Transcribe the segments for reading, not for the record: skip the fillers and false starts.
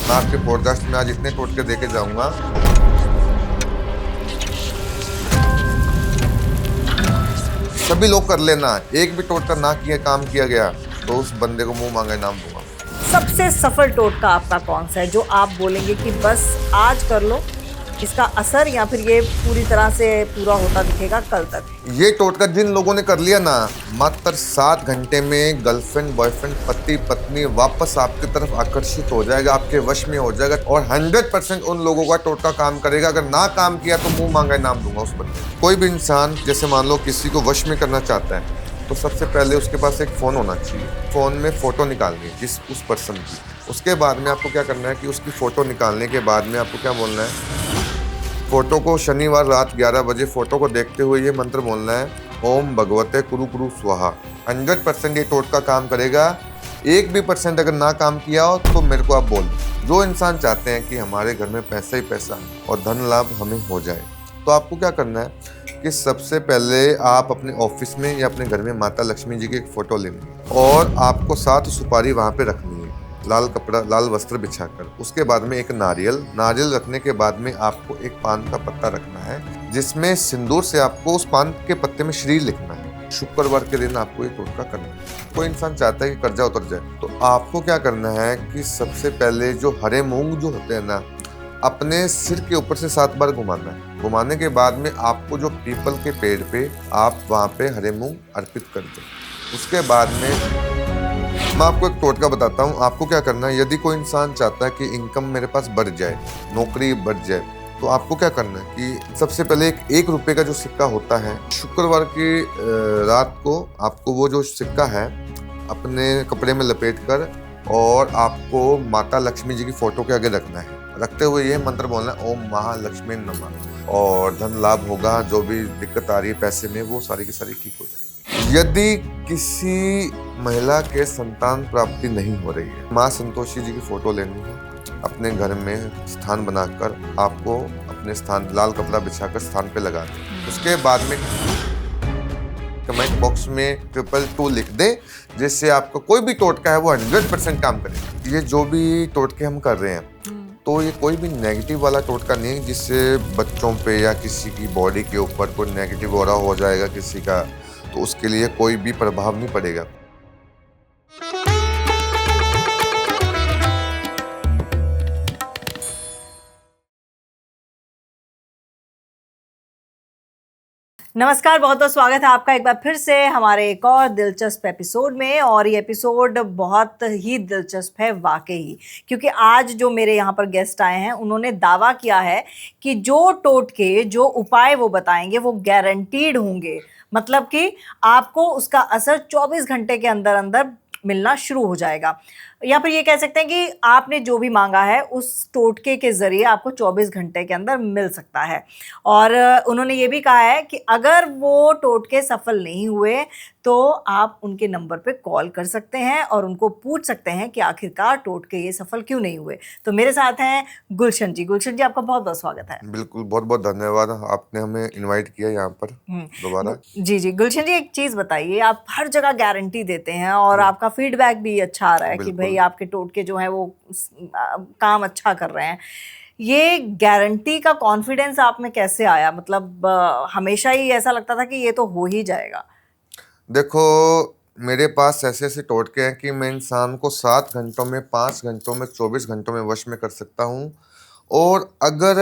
मैं आपके पॉडकास्ट में आज इतने टोटके देके जाऊंगा। सभी लोग कर लेना, एक भी टोटका ना किया काम किया गया तो उस बंदे को मुंह मांगा इनाम दूंगा। सबसे सफल टोटका आपका कौन सा है जो आप बोलेंगे कि बस आज कर लो, इसका असर या फिर ये पूरी तरह से पूरा होता दिखेगा कल तक? ये टोटका जिन लोगों ने कर लिया ना, मात्र 7 घंटे में गर्लफ्रेंड बॉयफ्रेंड पति पत्नी वापस आपकी तरफ आकर्षित हो जाएगा, आपके वश में हो जाएगा। और 100% उन लोगों का टोटका काम करेगा। अगर ना काम किया तो मुंह मांगा इनाम दूंगा उस बंदे को। कोई भी इंसान जैसे मान लो किसी को वश में करना चाहता है तो सबसे पहले उसके पास एक फ़ोन होना चाहिए। फ़ोन में फ़ोटो निकालनी है जिस उस पर्सन की। उसके बाद में आपको क्या करना है कि उसकी फ़ोटो निकालने के बाद में आपको क्या बोलना है, फ़ोटो को शनिवार रात 11 बजे फ़ोटो को देखते हुए ये मंत्र बोलना है, ओम भगवते कुरु कुरु स्वाहा। 100% ये टोटका काम करेगा। 1% अगर ना काम किया हो तो मेरे को आप बोल। जो इंसान चाहते हैं कि हमारे घर में पैसा ही पैसा और धन लाभ हमें हो जाए, तो आपको क्या करना है कि सबसे पहले आप अपने ऑफिस में या अपने घर में माता लक्ष्मी जी की एक फ़ोटो लेनी है और आपको 7 सुपारी वहाँ पे रखनी है, लाल कपड़ा लाल वस्त्र बिछाकर। उसके बाद में एक नारियल रखने के बाद में आपको एक पान का पत्ता रखना है जिसमें सिंदूर से आपको उस पान के पत्ते में श्री लिखना है। शुक्रवार के दिन आपको ये टोटका करना है। कोई इंसान चाहता है कि कर्जा उतर जाए, तो आपको क्या करना है कि सबसे पहले जो हरे मूंग जो होते हैं ना, अपने सिर के ऊपर से 7 बार घुमाना है। घुमाने के बाद में आपको जो पीपल के पेड़ पे आप वहाँ पे हरे मूंग अर्पित कर दो। उसके बाद में मैं आपको एक टोटका बताता हूँ। आपको क्या करना है, यदि कोई इंसान चाहता है कि इनकम मेरे पास बढ़ जाए, नौकरी बढ़ जाए, तो आपको क्या करना है कि सबसे पहले एक रुपये का जो सिक्का होता है, शुक्रवार की रात को आपको वो जो सिक्का है अपने कपड़े में लपेट कर और आपको माता लक्ष्मी जी की फोटो के आगे रखना है। रखते हुए ये मंत्र बोलना है, ओम महालक्ष्मी नमः। और धन लाभ होगा। जो भी दिक्कत आ रही है पैसे में वो सारी की सारी ठीक हो जाएगी। यदि किसी महिला के संतान प्राप्ति नहीं हो रही है, माँ संतोषी जी की फोटो लेनी है, अपने घर में स्थान बनाकर आपको अपने स्थान लाल कपड़ा बिछाकर स्थान पे लगा दें। उसके बाद में कमेंट बॉक्स में 222 लिख दे, जिससे आपको कोई भी टोटका है वो 100% काम करेगा। ये जो भी टोटके हम कर रहे हैं तो ये कोई भी नेगेटिव वाला टोटका नहीं है जिससे बच्चों पे या किसी की बॉडी के ऊपर कोई नेगेटिव ऑरा हो जाएगा किसी का, तो उसके लिए कोई भी प्रभाव नहीं पड़ेगा। नमस्कार, बहुत बहुत स्वागत है आपका एक बार फिर से हमारे एक और दिलचस्प एपिसोड में। और ये एपिसोड बहुत ही दिलचस्प है वाकई, क्योंकि आज जो मेरे यहाँ पर गेस्ट आए हैं उन्होंने दावा किया है कि जो टोटके जो उपाय वो बताएंगे वो गारंटीड होंगे। मतलब कि आपको उसका असर 24 घंटे के अंदर अंदर मिलना शुरू हो जाएगा, या फिर ये कह सकते हैं कि आपने जो भी मांगा है उस टोटके के जरिए आपको 24 घंटे के अंदर मिल सकता है। और उन्होंने ये भी कहा है कि अगर वो टोटके सफल नहीं हुए तो आप उनके नंबर पे कॉल कर सकते हैं और उनको पूछ सकते हैं कि आखिरकार टोटके ये सफल क्यों नहीं हुए। तो मेरे साथ हैं गुलशन जी। गुलशन जी, आपका बहुत बहुत स्वागत है। बिल्कुल, बहुत बहुत धन्यवाद, आपने हमें इनवाइट किया यहाँ पर दोबारा। जी जी, गुलशन जी एक चीज बताइए, आप हर जगह गारंटी देते हैं और आपका फीडबैक भी अच्छा आ रहा है कि भाई आपके टोटके जो हैं वो काम अच्छा कर रहे हैं। ये गारंटी का कॉन्फिडेंस आप में कैसे आया? मतलब हमेशा ही ऐसा लगता था कि ये तो हो ही जाएगा। देखो, मेरे पास ऐसे ऐसे टोटके हैं कि मैं इंसान को 7 घंटों में, 5 घंटों में, 24 घंटों में वश में कर सकता हूँ। और अगर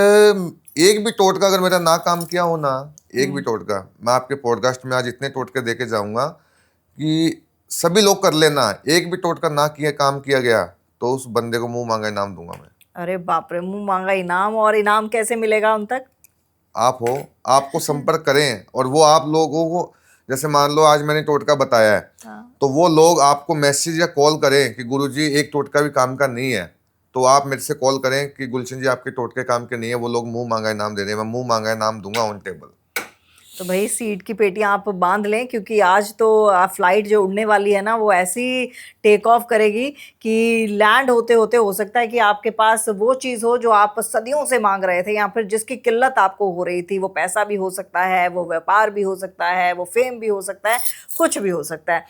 एक भी टोटका अगर मेरा ना काम किया हो ना, एक भी टोटका, मैं आपके पॉडकास्ट में आज इतने टोटके देके जाऊंगा कि सभी लोग कर लेना। एक भी टोटका ना किया काम किया गया तो उस बंदे को मुंह मांगा इनाम दूंगा मैं। अरे बाप रे, मुंह मांगा इनाम! और इनाम कैसे मिलेगा उन तक? आप हो, आपको संपर्क करें और वो आप लोगों को, जैसे मान लो आज मैंने टोटका बताया है, तो वो लोग आपको मैसेज या कॉल करें कि गुरुजी एक टोटका भी काम का नहीं है, तो आप मेरे से कॉल करें कि गुलशन जी आपके टोटके काम के नहीं है। वो लोग मुंह मांगा इनाम दे रहे हैं, मैं मुंह मांगा इनाम दूंगा ऑन टेबल। तो भाई सीट की पेटियां आप बांध लें, क्योंकि आज तो फ्लाइट जो उड़ने वाली है ना वो ऐसी टेक ऑफ करेगी कि लैंड होते होते हो सकता है कि आपके पास वो चीज़ हो जो आप सदियों से मांग रहे थे, या फिर जिसकी किल्लत आपको हो रही थी। वो पैसा भी हो सकता है, वो व्यापार भी हो सकता है, वो फेम भी हो सकता है, कुछ भी हो सकता है।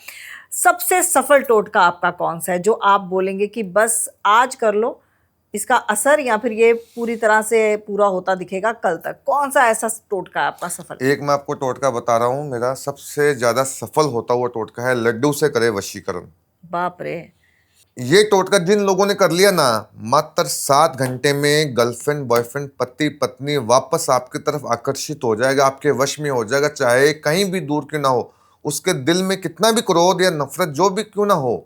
सबसे सफल टोटका आपका कौन सा है जो आप बोलेंगे कि बस आज कर लो, इसका असर या फिर ये पूरी तरह से पूरा होता दिखेगा कल तक? कौन सा ऐसा टोटका है आपका सफल? एक मैं आपको टोटका बता रहा हूँ, मेरा सबसे ज्यादा सफल होता हुआ टोटका है, लड्डू से करे वशीकरण। बाप रे। ये टोटका जिन लोगों ने कर लिया ना, मात्र 7 घंटे में गर्लफ्रेंड बॉयफ्रेंड पति पत्नी वापस आपकी तरफ आकर्षित हो जाएगा, आपके वश में हो जाएगा, चाहे कहीं भी दूर क्यों ना हो, उसके दिल में कितना भी क्रोध या नफरत जो भी क्यों ना हो,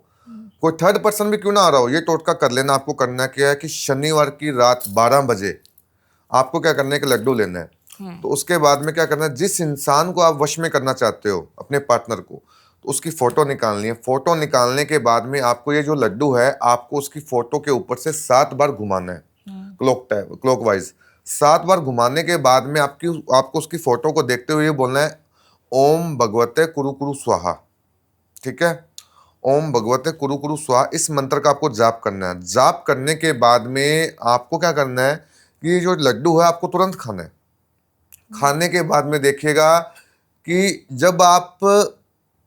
कोई थर्ड पर्सन भी क्यों ना आ रहा हो, ये टोटका कर लेना। आपको करना क्या है कि शनिवार की रात 12 बजे आपको क्या करना है कि लड्डू लेना है। तो उसके बाद में क्या करना है, जिस इंसान को आप वश में करना चाहते हो अपने पार्टनर को, तो उसकी फोटो निकालनी है। फोटो निकालने के बाद में आपको ये जो लड्डू है, आपको उसकी फोटो के ऊपर से 7 बार घुमाना है, क्लॉकवाइज 7 बार घुमाने के बाद में आपको उसकी फोटो को देखते हुए बोलना है, ओम भगवते कुरु कुरु स्वाहा। ठीक है, ओम भगवते कुरु कुरु स्वाहा, इस मंत्र का आपको जाप करना है। जाप करने के बाद में आपको क्या करना है कि ये जो लड्डू है आपको तुरंत खाना है। खाने के बाद में देखिएगा कि जब आप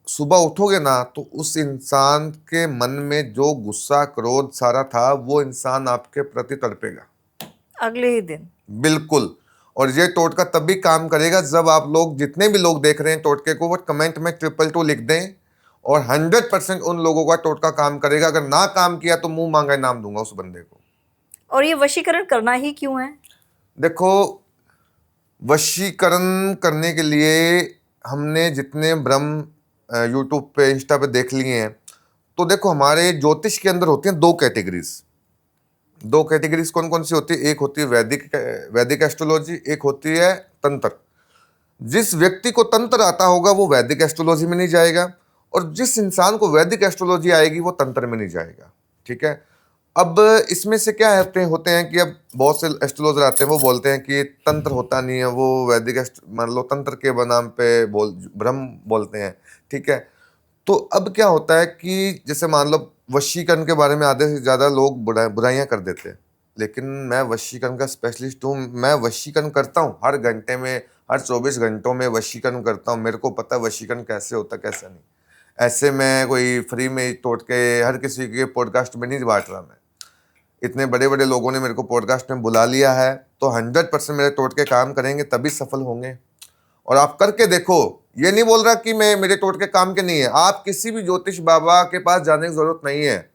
सुबह उठोगे ना, तो उस इंसान के मन में जो गुस्सा क्रोध सारा था, वो इंसान आपके प्रति तड़पेगा अगले ही दिन। बिल्कुल। और ये टोटका तब भी काम करेगा जब आप लोग, जितने भी लोग देख रहे हैं टोटके को, वो कमेंट में 222 लिख दें, और 100% उन लोगों का टोटका काम करेगा। अगर ना काम किया तो मुंह मांगा इनाम दूंगा उस बंदे को। और ये वशीकरण करना ही क्यों है? देखो, वशीकरण करने के लिए हमने जितने ब्रह्म यूट्यूब पे इंस्टा पे देख लिए हैं, तो देखो हमारे ज्योतिष के अंदर होती हैं 2 कैटेगरीज। 2 कैटेगरीज कौन कौन सी होती है? एक होती है वैदिक एस्ट्रोलॉजी, एक होती है तंत्र। जिस व्यक्ति को तंत्र आता होगा वो वैदिक एस्ट्रोलॉजी में नहीं जाएगा, और जिस इंसान को वैदिक एस्ट्रोलॉजी आएगी वो तंत्र में नहीं जाएगा। ठीक है, अब इसमें से क्या होते हैं कि अब बहुत से एस्ट्रोलॉजर आते हैं, वो बोलते हैं कि तंत्र होता नहीं है, वो वैदिक मान लो तंत्र के नाम पे ब्रह्म बोलते हैं। ठीक है, तो अब क्या होता है कि जैसे मान लो वशीकरण के बारे में आधे से ज़्यादा लोग बुराइयां कर देते हैं, लेकिन मैं वशीकरण का स्पेशलिस्ट हूँ। मैं वशीकरण करता हूँ हर घंटे में, हर 24 घंटों में वशीकरण करता हूँ। मेरे को पता है वशीकरण कैसे होता है कैसा नहीं। ऐसे मैं कोई फ्री में तोड़ के हर किसी के पॉडकास्ट में नहीं बांट रहा। मैं इतने बड़े बड़े लोगों ने मेरे को पॉडकास्ट में बुला लिया है, तो 100% मेरे टोटके काम करेंगे तभी सफल होंगे। और आप करके देखो, ये नहीं बोल रहा कि मेरे टोटके काम के नहीं है। आप किसी भी ज्योतिष बाबा के पास जाने की जरूरत नहीं है,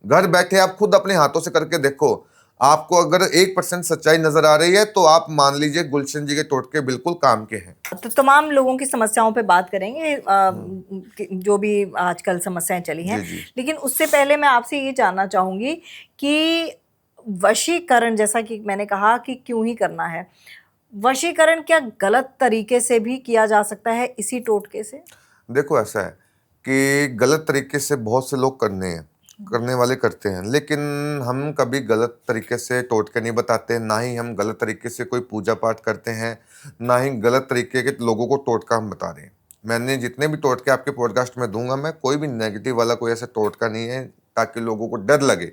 घर बैठे आप खुद अपने हाथों से करके देखो। आपको अगर 1% सच्चाई नजर आ रही है तो आप मान लीजिए गुलशन जी के टोटके बिल्कुल काम के हैं। तो तमाम लोगों की समस्याओं पे बात करेंगे, जो भी आजकल समस्याएं चली हैं। जी जी। लेकिन उससे पहले मैं आपसे ये जानना चाहूंगी कि वशीकरण, जैसा कि मैंने कहा कि क्यों ही करना है, वशीकरण क्या गलत तरीके से भी किया जा सकता है इसी टोटके से? देखो, ऐसा है कि गलत तरीके से बहुत से लोग करने वाले करते हैं, लेकिन हम कभी गलत तरीके से टोटके नहीं बताते, ना ही हम गलत तरीके से कोई पूजा पाठ करते हैं, ना ही गलत तरीके के लोगों को टोटका हम बता रहे हैं। मैंने जितने भी टोटके आपके पॉडकास्ट में दूंगा, मैं कोई भी नेगेटिव वाला कोई ऐसा टोटका नहीं है, ताकि लोगों को डर लगे,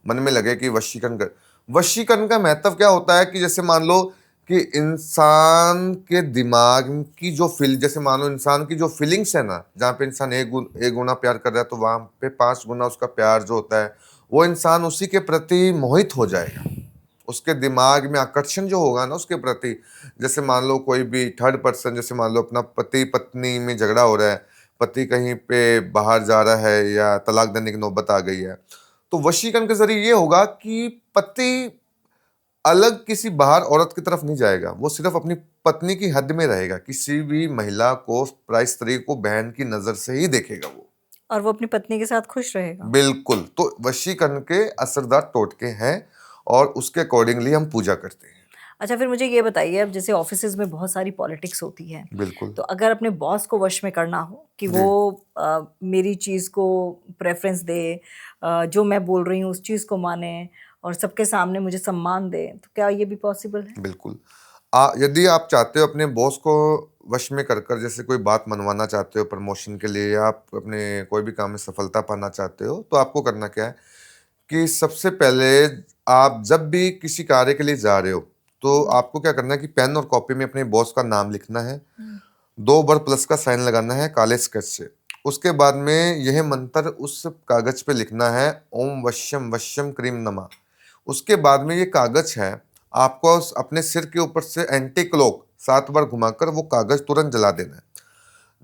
मन में लगे कि वशीकरण का महत्व क्या होता है कि जैसे मान लो कि इंसान के दिमाग की जो जैसे मान लो इंसान की जो फीलिंग्स है ना, जहाँ पे इंसान एक गुना प्यार कर रहा है, तो वहां पे 5 गुना उसका प्यार जो होता है, वो इंसान उसी के प्रति मोहित हो जाएगा। उसके दिमाग में आकर्षण जो होगा ना उसके प्रति, जैसे मान लो कोई भी थर्ड पर्सन, जैसे मान लो अपना पति पत्नी में झगड़ा हो रहा है, पति कहीं पे बाहर जा रहा है या तलाक देने की नौबत आ गई है, तो वशीकरण के जरिए ये होगा कि पति अलग किसी बाहर औरत की तरफ नहीं जाएगा, वो सिर्फ अपनी पत्नी की हद में रहेगा। किसी भी महिला को, प्राय स्त्री को बहन की नजर से ही देखेगा वो, और वो अपनी पत्नी के साथ खुश रहेगा। बिल्कुल। तो वशीकरण के असरदार टोटके हैं और उसके अकॉर्डिंगली हम पूजा करते हैं। अच्छा, फिर मुझे ये बताइए, अब जैसे ऑफिसेज में बहुत सारी पॉलिटिक्स होती है, बिल्कुल। तो अगर अपने बॉस को वश में करना हो कि वो मेरी चीज़ को प्रेफरेंस दे, जो मैं बोल रही हूँ उस चीज़ को माने और सबके सामने मुझे सम्मान दे, तो क्या ये भी पॉसिबल है? बिल्कुल। यदि आप चाहते हो अपने बॉस को वश में कर जैसे कोई बात मनवाना चाहते हो प्रमोशन के लिए, या आप अपने कोई भी काम में सफलता पाना चाहते हो, तो आपको करना क्या है कि सबसे पहले आप जब भी किसी कार्य के लिए जा रहे हो, तो आपको क्या करना है कि पेन और कॉपी में अपने बॉस का नाम लिखना है, 2 बार प्लस का साइन लगाना है काले स्केच से। उसके बाद में यह मंत्र उस कागज पे लिखना है, ओम वश्यम वश्यम क्रीम नमा। उसके बाद में ये कागज है, आपको अपने सिर के ऊपर से एंटी क्लॉक 7 बार घुमाकर वो कागज तुरंत जला देना है।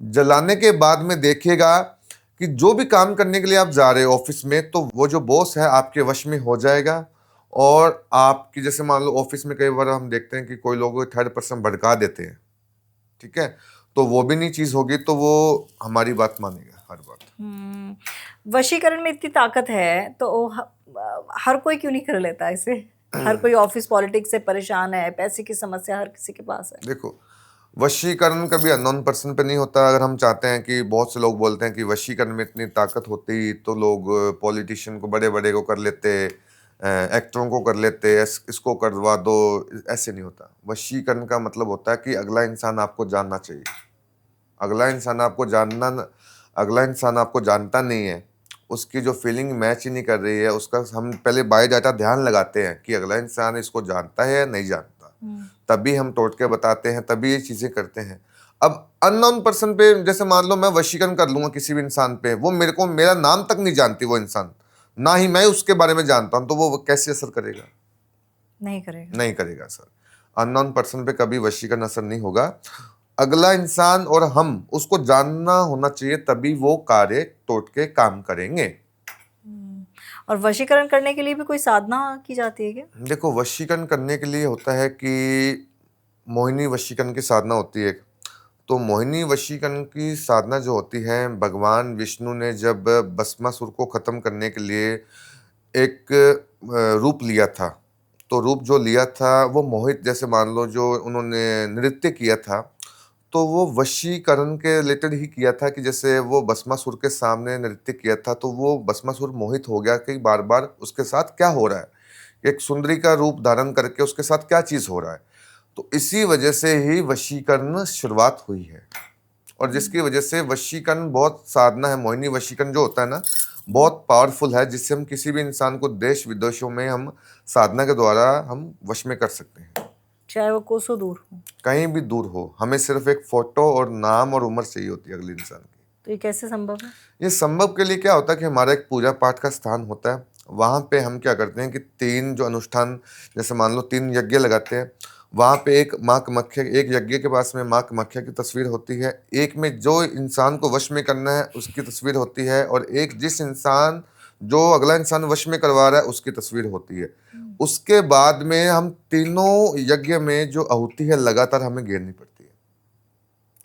जलाने के बाद में देखिएगा कि जो भी काम करने के लिए आप जा रहे हो ऑफिस में, तो वो जो बॉस है आपके वश में हो जाएगा। और आपकी जैसे मान लो ऑफिस में कई बार हम देखते हैं कि कोई लोग थर्ड पर्सन भड़का देते हैं, ठीक है, तो वो भी नहीं चीज होगी, तो वो हमारी बात मानेगा हर बात। वशीकरण में इतनी ताकत है तो हर कोई क्यों नहीं कर लेता इसे? हर कोई ऑफिस पॉलिटिक्स से परेशान है, पैसे की समस्या हर किसी के पास है। देखो, वशीकरण कभी अननोन पर्सन पे नहीं होता। अगर हम चाहते हैं कि बहुत से लोग बोलते हैं कि वशीकरण में इतनी ताकत होती तो लोग पॉलिटिशियन को बड़े बड़े को कर लेते, एक्टरों को कर लेते, इसको करवा दो, ऐसे नहीं होता। वशीकरण का मतलब होता है कि अगला इंसान आपको जानना चाहिए। अगला इंसान आपको जानता नहीं है, उसकी जो फीलिंग मैच ही नहीं कर रही है, उसका हम पहले बायोडाटा ध्यान लगाते हैं कि अगला इंसान इसको जानता है या नहीं जानता, तभी हम टोटके बताते हैं, तभी ये चीजें करते हैं। अब अननोन पर्सन पे जैसे मान लो मैं वशीकरण कर लूंगा किसी भी इंसान पे, वो मेरा नाम तक नहीं जानती वो इंसान, ना ही मैं उसके बारे में जानता हूं, तो वो कैसे असर करेगा? नहीं करेगा सर। अननोन पर्सन पे कभी वशीकरण असर नहीं होगा। अगला इंसान और हम उसको जानना होना चाहिए, तभी वो कार्य टोटके काम करेंगे। और वशीकरण करने के लिए भी कोई साधना की जाती है क्या? देखो, वशीकरण करने के लिए होता है कि मोहिनी वशीकरण की साधना होती है। तो मोहिनी वशीकरण की साधना जो होती है, भगवान विष्णु ने जब भस्मासुर को खत्म करने के लिए एक रूप लिया था, तो रूप जो लिया था वो मोहित, जैसे मान लो जो उन्होंने नृत्य किया था, तो वो वशीकरण के रिलेटेड ही किया था कि जैसे वो भस्मासुर के सामने नृत्य किया था, तो वो भस्मासुर मोहित हो गया कि बार बार उसके साथ क्या हो रहा है, एक सुंदरी का रूप धारण करके उसके साथ क्या चीज हो रहा है। तो इसी वजह से ही वशीकरण शुरुआत हुई है, और जिसकी वजह से वशीकरण बहुत साधना है। मोहिनी वशीकरण जो होता है ना, बहुत पावरफुल है, जिससे हम किसी भी इंसान को देश विदेशों में हम साधना के द्वारा हम वश में कर सकते हैं, चाहे वो कोसों दूर हो। कहीं भी दूर हो। हमें सिर्फ एक फोटो और नाम और उम्र चाहिए होती है अगले इंसान की। तो ये कैसे संभव है? ये संभव के लिए क्या होता है कि हमारा एक पूजा पाठ का स्थान होता है, वहाँ पे हम क्या करते हैं कि 3 जो अनुष्ठान, जैसे मान लो 3 यज्ञ लगाते हैं, वहाँ पे एक माँ कामाख्या, एक यज्ञ के पास में माँ कामाख्या की तस्वीर होती है, एक में जो इंसान को वश में करना है उसकी तस्वीर होती है, और एक जिस इंसान जो अगला इंसान वश में करवा रहा है उसकी तस्वीर होती है। उसके बाद में हम तीनों यज्ञ में जो आहुति है लगातार हमें गिरनी पड़ती है।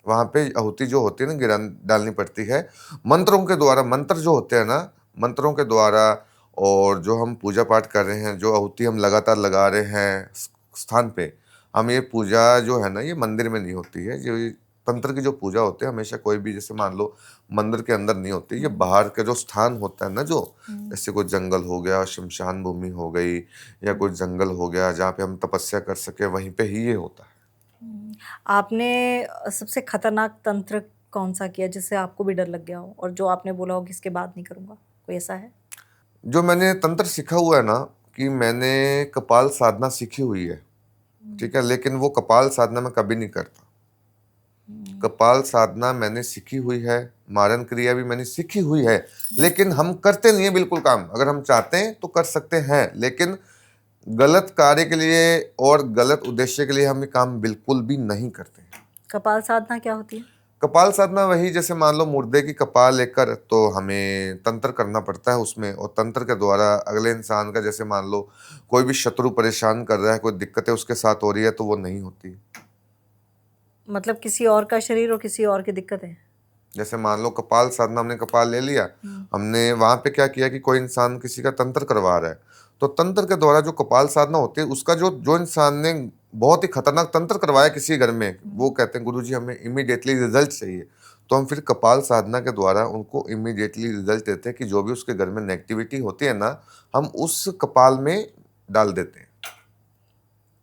वहां पे आहुति जो होती है ना, गिरा डालनी पड़ती है मंत्रों के द्वारा। मंत्र जो होते हैं ना, मंत्रों के द्वारा, और जो हम पूजा पाठ कर रहे हैं, जो आहुति हम लगातार लगा रहे हैं स्थान पे, हम ये पूजा जो है ना, ये मंदिर में नहीं होती है। जो तंत्र की जो पूजा होती है हमेशा कोई भी, जैसे मान लो मंदिर के अंदर नहीं होती, ये बाहर का जो स्थान होता है ना, जो जैसे कोई जंगल हो गया, शमशान भूमि हो गई, या कोई जंगल हो गया जहाँ पे हम तपस्या कर सके, वहीं पे ही ये होता है। आपने सबसे खतरनाक तंत्र कौन सा किया जिससे आपको भी डर लग गया हो, और जो आपने बोला हो कि इसके बाद नहीं करूंगा? कोई ऐसा है? जो मैंने तंत्र सीखा हुआ है ना, कि मैंने कपाल साधना सीखी हुई है, ठीक है, लेकिन वो कपाल साधना मैं कभी नहीं करता। कपाल साधना मैंने सीखी हुई है, मारन क्रिया भी मैंने सीखी हुई है, लेकिन हम करते नहीं है बिल्कुल काम। अगर हम चाहते हैं तो कर सकते हैं, लेकिन गलत कार्य के लिए और गलत उद्देश्य के लिए हम ये काम बिल्कुल भी नहीं करते हैं। कपाल साधना क्या होती है? कपाल साधना वही, जैसे मान लो मुर्दे की कपाल लेकर, तो हमें तंत्र करना पड़ता है उसमें, और तंत्र के द्वारा अगले इंसान का, जैसे मान लो कोई भी शत्रु परेशान कर रहा है, कोई दिक्कतें उसके साथ हो रही है, तो वो नहीं होती। मतलब किसी और का शरीर और किसी और की दिक्कत है? जैसे मान लो कपाल साधना, हमने कपाल ले लिया, हमने वहां पे क्या किया कि कोई इंसान किसी का तंत्र करवा रहा है, तो तंत्र के द्वारा जो कपाल साधना होती है, उसका जो जो इंसान ने बहुत ही खतरनाक तंत्र करवाया किसी घर में, वो कहते हैं गुरुजी हमें इमीडिएटली रिजल्ट चाहिए, तो हम फिर कपाल साधना के द्वारा उनको इमीडिएटली रिजल्ट देते हैं कि जो भी उसके घर में नेगेटिविटी होती है ना, हम उस कपाल में डाल देते हैं।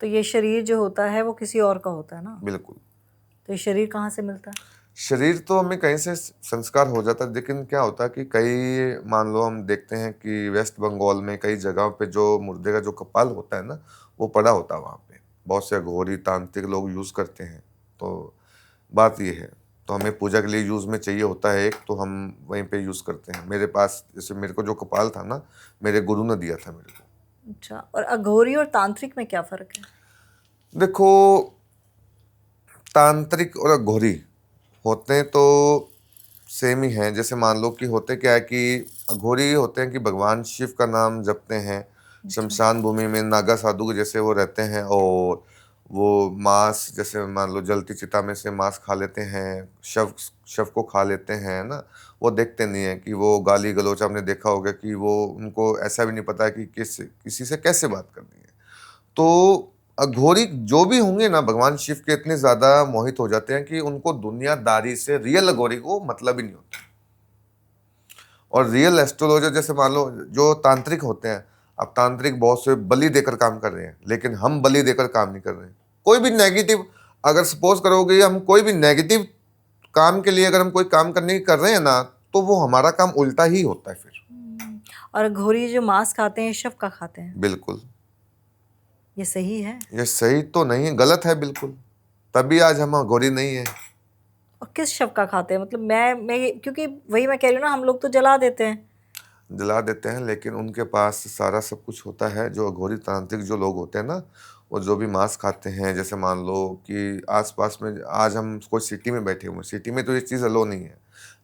तो ये शरीर जो होता है वो किसी और का होता है ना? बिल्कुल। तो ये शरीर कहाँ से मिलता है? शरीर तो हमें कहीं से संस्कार हो जाता है, लेकिन क्या होता है कि कई, मान लो हम देखते हैं कि वेस्ट बंगाल में कई जगहों पे जो मुर्दे का जो कपाल होता है ना, वो पड़ा होता है वहाँ पे, बहुत से अघोरी तांत्रिक लोग यूज़ करते हैं। तो बात ये है, तो हमें पूजा के लिए यूज़ में चाहिए होता है एक, तो हम वहीं पे यूज़ करते हैं। मेरे पास जैसे मेरे को जो कपाल था ना, मेरे गुरु ने दिया था मेरे को। अच्छा, और अघोरी और तांत्रिक में क्या फर्क है? देखो, तांत्रिक और अघोरी होते हैं तो सेम ही हैं। जैसे मान लो कि होते क्या है कि अघोरी होते हैं कि भगवान शिव का नाम जपते हैं, अच्छा। शमशान भूमि में नागा साधु के जैसे वो रहते हैं, और वो मांस, जैसे मान लो जलती चिता में से मांस खा लेते हैं, शव शव को खा लेते हैं ना। वो देखते नहीं है कि वो गाली गलौच, आपने देखा होगा कि वो, उनको ऐसा भी नहीं पता है कि किसी से कैसे बात करनी है। तो अघोरी जो भी होंगे ना, भगवान शिव के इतने ज्यादा मोहित हो जाते हैं कि उनको दुनियादारी से, रियल अघोरी को मतलब ही नहीं होता। और रियल एस्ट्रोलॉजर, जैसे मान लो जो तांत्रिक होते हैं, अब तांत्रिक बहुत से बलि देकर काम कर रहे हैं, लेकिन हम बलि देकर काम नहीं कर रहे हैं। कोई भी नेगेटिव, अगर सपोज करोगे हम कोई भी नेगेटिव काम के लिए अगर हम कोई काम करने की कर रहे हैं ना, तो वो हमारा काम उल्टा ही होता है फिर। और अघोरी जो मांस खाते हैं शव का खाते हैं, बिल्कुल। ये सही है? ये सही तो नहीं है, गलत है बिल्कुल। तभी आज हम अघोरी नहीं है। और किस शव का खाते हैं? मतलब मैं क्योंकि वही मैं कह रही हूँ ना, हम लोग तो जला देते हैं। जला देते हैं, लेकिन उनके पास सारा सब कुछ होता है। जो अघोरी तांत्रिक जो लोग होते हैं ना, वो जो भी मांस खाते हैं, जैसे मान लो कि आसपास में, आज हम कोई सिटी में बैठे हुए हैं, सिटी में तो ये चीज़ अलो नहीं है,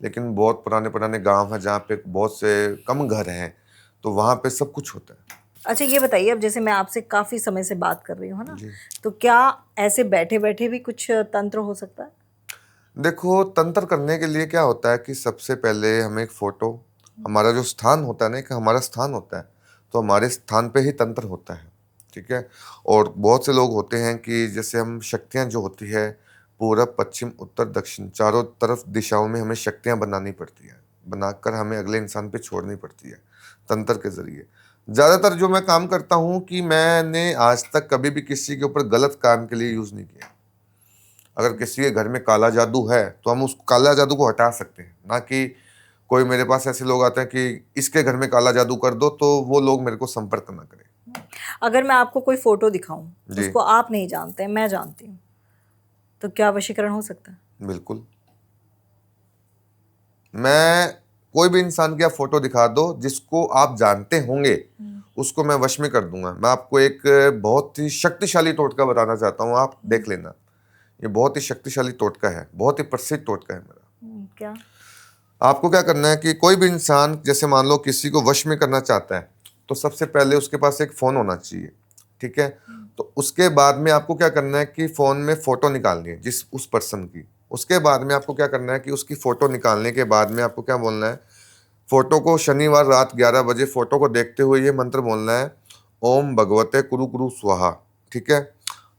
लेकिन बहुत पुराने पुराने गांव हैं जहाँ पे बहुत से कम घर हैं, तो वहाँ पे सब कुछ होता है। अच्छा, ये बताइए, अब जैसे मैं आपसे काफ़ी समय से बात कर रही हूँ, है ना? जी। तो क्या ऐसे बैठे-बैठे भी कुछ तंत्र हो सकता है? देखो, तंत्र करने के लिए क्या होता है कि सबसे पहले हमें एक फोटो, हमारा जो स्थान होता है ना, एक हमारा स्थान होता है, तो हमारे स्थान पे ही तंत्र होता है। ठीक है। और बहुत से लोग होते हैं कि जैसे हम शक्तियाँ जो होती है, पूरब पश्चिम उत्तर दक्षिण चारों तरफ दिशाओं में हमें शक्तियाँ बनानी पड़ती है, बनाकर हमें अगले इंसान पे छोड़नी पड़ती है तंत्र के जरिए। ज़्यादातर जो मैं काम करता हूँ कि मैंने आज तक कभी भी किसी के ऊपर गलत काम के लिए यूज़ नहीं किया। अगर किसी के घर में काला जादू है तो हम उस काला जादू को हटा सकते हैं, ना कि कोई, मेरे पास ऐसे लोग आते हैं कि इसके घर में काला जादू कर दो, तो वो लोग मेरे को संपर्क ना करें। अगर मैं आपको कोई फ़ोटो दिखाऊँ, जी। उसको आप नहीं जानते हैं, मैं जानती हूँ, तो क्या वशीकरण हो सकता है? बिल्कुल। मैं, कोई भी इंसान की आप फोटो दिखा दो जिसको आप जानते होंगे, उसको मैं वश में कर दूंगा। मैं आपको एक बहुत ही शक्तिशाली टोटका बताना चाहता हूँ, आप देख लेना। ये बहुत ही शक्तिशाली टोटका है, बहुत ही प्रसिद्ध टोटका है मेरा। क्या? आपको क्या करना है कि कोई भी इंसान, जैसे मान लो किसी को वश में करना चाहता है, तो सबसे पहले उसके पास एक फ़ोन होना चाहिए। ठीक है। तो उसके बाद में आपको क्या करना है कि फ़ोन में फ़ोटो निकालनी है जिस उस पर्सन की। उसके बाद में आपको क्या करना है कि उसकी फ़ोटो निकालने के बाद में आपको क्या बोलना है, फ़ोटो को शनिवार रात 11 बजे फ़ोटो को देखते हुए ये मंत्र बोलना है, ओम भगवते कुरु कुरु स्वाहा। ठीक है।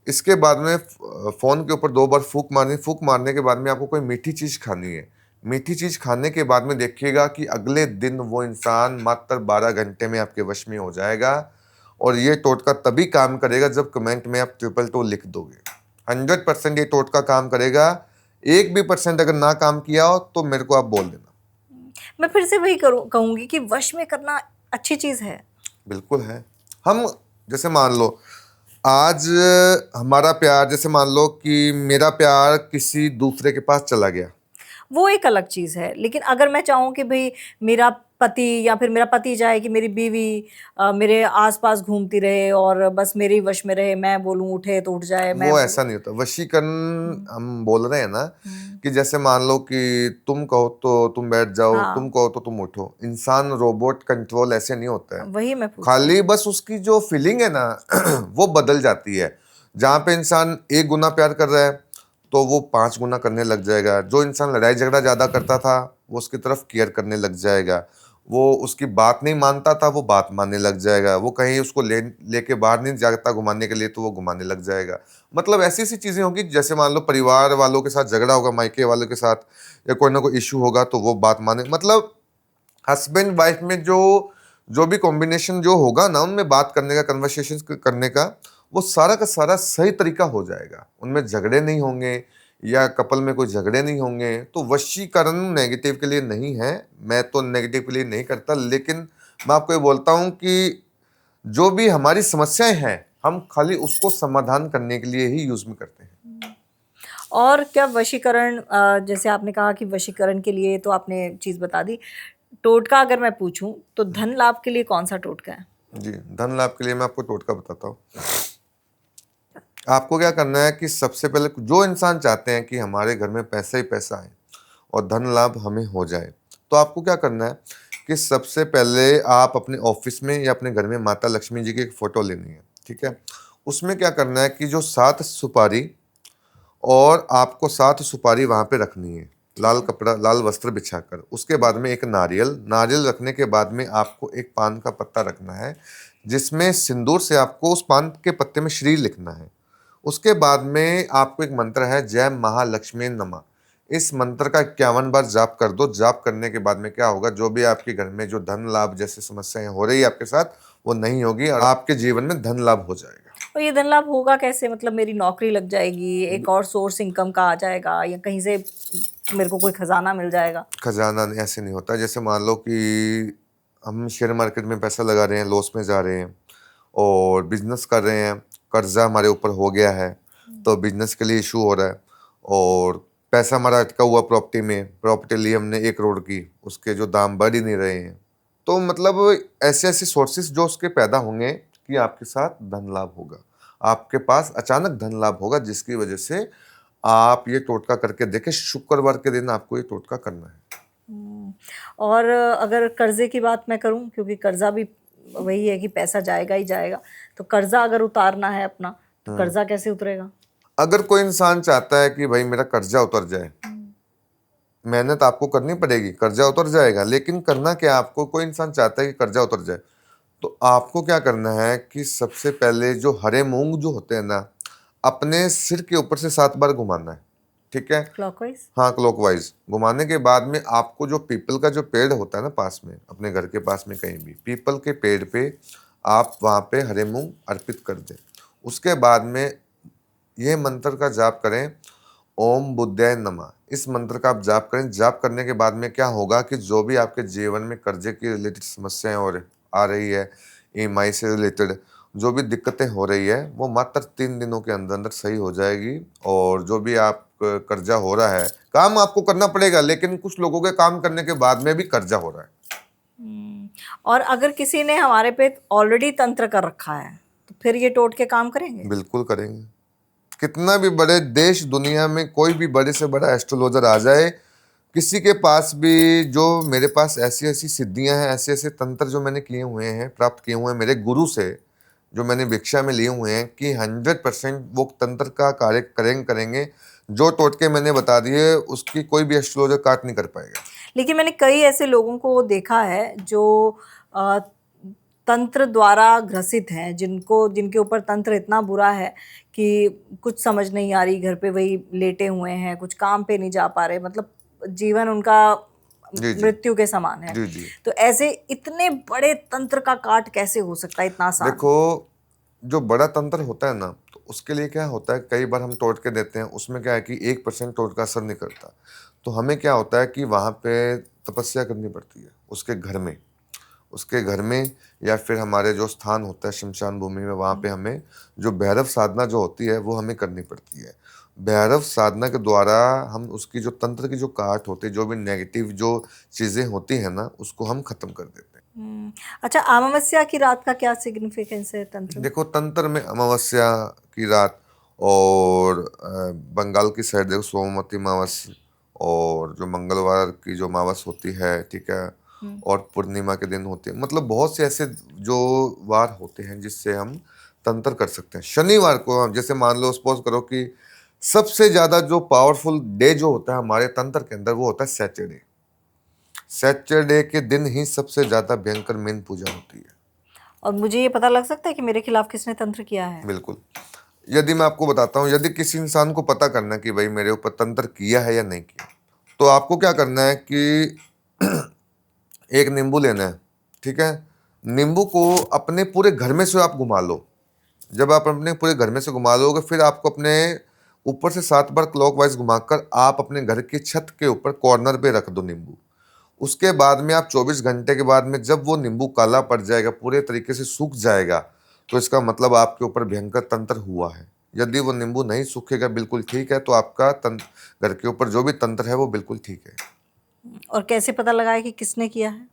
इसके बाद में फ़ोन के ऊपर 2 बार फूंक मारनी। फूंक मारने के बाद में आपको कोई मीठी चीज़ खानी है। मीठी चीज़ खाने के बाद में देखिएगा कि अगले दिन वो इंसान मात्र 12 घंटे में आपके वश में हो जाएगा। और ये टोटका तभी काम करेगा जब कमेंट में आप 222 लिख दोगे। 100% ये टोटका काम करेगा। 1% अगर ना काम किया हो तो मेरे को आप बोल देना। मैं फिर से वही कहूँगी कि वश में करना अच्छी चीज़ है। बिल्कुल है। हम, जैसे मान लो आज हमारा प्यार, जैसे मान लो कि मेरा प्यार किसी दूसरे के पास चला गया, वो एक अलग चीज़ है, लेकिन अगर मैं चाहूँ कि भई मेरा पति या फिर मेरा पति चाहे कि मेरी बीवी मेरे आस-पास घूमती रहे और बस मेरे ही वश में रहे, मैं बोलूँ उठे तो उठ जाए, मैं वो बोलूँ। ऐसा नहीं होता। वशीकरण हुँ, हम बोल रहे हैं ना, हुँ। कि जैसे मान लो कि तुम कहो तो तुम बैठ जाओ, हाँ, तुम कहो तो तुम उठो। इंसान रोबोट कंट्रोल ऐसे नहीं होता है। वही मैं पूछ रही खाली हूँ। बस उसकी जो फीलिंग है ना वो बदल जाती है। जहाँ पे इंसान 1 गुना प्यार कर रहा है, तो वो 5 गुना करने लग जाएगा। जो इंसान लड़ाई झगड़ा ज़्यादा करता था, वो उसकी तरफ केयर करने लग जाएगा। वो उसकी बात नहीं मानता था, वो बात मानने लग जाएगा। वो कहीं उसको लेके बाहर नहीं जाता घुमाने के लिए, तो वो घुमाने लग जाएगा। मतलब ऐसी-ऐसी चीज़ें होंगी, जैसे मान लो परिवार वालों के साथ झगड़ा होगा, मायके वालों के साथ, या कोई ना कोई इश्यू होगा, तो वो बात माने। मतलब हस्बैंड वाइफ में जो भी कॉम्बिनेशन जो होगा ना, उनमें बात करने का, कन्वर्सेशन करने का, वो सारा का सारा सही तरीका हो जाएगा। उनमें झगड़े नहीं होंगे, या कपल में कोई झगड़े नहीं होंगे। तो वशीकरण नेगेटिव के लिए नहीं है, मैं तो नेगेटिव के लिए नहीं करता, लेकिन मैं आपको ये बोलता हूँ कि जो भी हमारी समस्याएं हैं, हम खाली उसको समाधान करने के लिए ही यूज में करते हैं। और क्या वशीकरण जैसे आपने कहा कि वशीकरण के लिए तो आपने चीज़ बता दी। टोटका अगर मैं पूछूँ तो धन लाभ के लिए कौन-सा टोटका है? जी, धन लाभ के लिए मैं आपको टोटका बताता हूँ। आपको क्या करना है कि सबसे पहले जो इंसान चाहते हैं कि हमारे घर में पैसा ही पैसा आए और धन लाभ हमें हो जाए, तो आपको क्या करना है कि सबसे पहले आप अपने ऑफिस में या अपने घर में माता लक्ष्मी जी की एक फ़ोटो लेनी है, ठीक है? उसमें क्या करना है कि जो 7 सुपारी और आपको 7 सुपारी वहाँ पे रखनी है, लाल कपड़ा, लाल वस्त्र बिछाकर। उसके बाद में एक नारियल, नारियल रखने के बाद में आपको एक पान का पत्ता रखना है, जिसमें सिंदूर से आपको उस पान के पत्ते में श्री लिखना है। उसके बाद में आपको एक मंत्र है, जय महालक्ष्मी नमः। इस मंत्र का 51 बार जाप कर दो। जाप करने के बाद में क्या होगा, जो भी आपके घर में जो धन लाभ जैसी समस्याएं हो रही है आपके साथ, वो नहीं होगी और आपके जीवन में धन लाभ हो जाएगा। और ये धन लाभ होगा कैसे? मतलब मेरी नौकरी लग जाएगी, एक और सोर्स इनकम का आ जाएगा, या कहीं से मेरे को कोई खजाना मिल जाएगा? खजाना ऐसे नहीं होता। जैसे मान लो कि हम शेयर मार्केट में पैसा लगा रहे हैं, लॉस में जा रहे हैं और बिजनेस कर रहे हैं, कर्जा हमारे ऊपर हो गया है, तो बिजनेस के लिए इशू हो रहा है और पैसा हमारा अटका हुआ प्रॉपर्टी में, प्रॉपर्टी ली हमने 1 करोड़ की, उसके जो दाम बढ़ ही नहीं रहे हैं। तो मतलब ऐसे ऐसे सोर्सेस जो उसके पैदा होंगे कि आपके साथ धन लाभ होगा, आपके पास अचानक धन लाभ होगा, जिसकी वजह से आप ये टोटका करके देखें। शुक्रवार के दिन आपको ये टोटका करना है। और अगर कर्जे की बात मैं करूं, क्योंकि कर्जा भी वही है कि पैसा जाएगा ही जाएगा, तो कर्जा अगर उतारना है अपना, तो कर्जा कैसे उतरेगा? अगर कोई इंसान चाहता है कि भाई मेरा कर्जा उतर जाए, मेहनत आपको करनी पड़ेगी, कर्जा उतर जाएगा। लेकिन करना क्या, आपको कोई इंसान चाहता है कि कर्जा उतर जाए, तो आपको क्या करना है कि सबसे पहले जो हरे मूंग जो होते हैं ना, अपने सिर के ऊपर से 7 बार घुमाना है, ठीक है? क्लॉकवाइज? हाँ, क्लॉकवाइज घुमाने के बाद में आपको जो पीपल का जो पेड़ होता है ना पास में, अपने घर के पास में कहीं भी पीपल के पेड़ पे आप वहाँ पे हरे मूंग अर्पित कर दें। उसके बाद में ये मंत्र का जाप करें, ओम बुद्धाय नमः। इस मंत्र का आप जाप करें। जाप करने के बाद में क्या होगा कि जो भी आपके जीवन में कर्जे की रिलेटेड समस्याएं और आ रही है, ईएमआई से रिलेटेड जो भी दिक्कतें हो रही है, वो मात्र 3 दिनों के अंदर अंदर सही हो जाएगी। और जो भी आप कर्जा हो रहा है, काम आपको करना पड़ेगा, लेकिन कुछ लोगों के काम करने के बाद में भी कर्जा हो रहा है। और अगर किसी ने हमारे पे ऑलरेडी तंत्र कर रखा है, तो फिर ये टोटके काम करेंगे? बिल्कुल करेंगे। कितना भी बड़े देश दुनिया में कोई भी बड़े से बड़ा एस्ट्रोलॉजर आ जाए, किसी के पास भी, जो मेरे पास ऐसी ऐसी सिद्धियां हैं, ऐसे ऐसे तंत्र जो मैंने किए हुए हैं, प्राप्त किए हुए हैं मेरे गुरु से, जो मैंने भिक्षा में लिए हुए हैं, कि 100% वो तंत्र का कार्य करेंगे। जो टोटके मैंने बता दिए उसकी कोई भी एस्ट्रोलॉजर काट नहीं कर पाएगा। लेकिन मैंने कई ऐसे लोगों को देखा है जो अ, तंत्र द्वारा ग्रसित हैं, जिनके ऊपर तंत्र इतना बुरा है कि कुछ समझ नहीं आ रही, घर पे वही लेटे हुए हैं, कुछ काम पे नहीं जा पा रहे, मतलब जीवन उनका जी जी मृत्यु के समान है। जी जी। तो ऐसे इतने बड़े तंत्र का काट कैसे हो सकता है इतना आसान? देखो, जो बड़ा तंत्र होता है ना, तो उसके लिए क्या होता है, कई बार हम टोटके देते हैं, उसमें क्या है कि 1% टोटका असर नहीं करता। तो हमें क्या होता है कि वहाँ पे तपस्या करनी पड़ती है उसके घर में, या फिर हमारे जो स्थान होता है शमशान भूमि में, वहाँ पे हमें जो भैरव साधना जो होती है वो हमें करनी पड़ती है। भैरव साधना के द्वारा हम उसकी जो तंत्र की जो काट होती है, जो भी नेगेटिव जो चीज़ें होती हैं ना, उसको हम खत्म कर देते हैं। अच्छा, अमावस्या की रात का क्या सिग्निफिकेंस है तंत्र में? देखो, तंत्र में अमावस्या की रात और बंगाल की साइड देखो सोमवती अमावस, और जो मंगलवार की जो अमावस होती है, ठीक है, और पूर्णिमा के दिन होती है। मतलब बहुत से ऐसे जो वार होते हैं जिससे हम तंत्र कर सकते हैं। शनिवार को हम, जैसे मान लो सपोज करो कि सबसे ज्यादा जो पावरफुल डे जो होता है हमारे तंत्र के अंदर, वो होता है सैटरडे। सैटरडे के दिन ही सबसे ज्यादा भयंकर मेन पूजा होती है। और मुझे ये पता लग सकता है कि मेरे खिलाफ किसने तंत्र किया है? बिल्कुल। यदि मैं आपको बताता हूँ, यदि किसी इंसान को पता करना है कि भाई मेरे ऊपर तंत्र किया है या नहीं किया, तो आपको क्या करना है कि एक नींबू लेना है, ठीक है? नींबू को अपने पूरे घर में से आप घुमा लो। जब आप अपने पूरे घर में से घुमा लोगे, फिर आपको अपने ऊपर से 7 बार क्लॉकवाइज घुमाकर आप अपने घर की छत के ऊपर कॉर्नर पे रख दो नींबू। उसके बाद में आप 24 घंटे के बाद में जब वो नींबू काला पड़ जाएगा, पूरे तरीके से सूख जाएगा, तो इसका मतलब आपके ऊपर भयंकर तंत्र हुआ है। यदि वो नींबू नहीं सूखेगा, बिल्कुल ठीक है, तो आपका घर के ऊपर जो भी तंत्र है वो बिल्कुल ठीक है। और कैसे पता लगाए कि किसने किया है?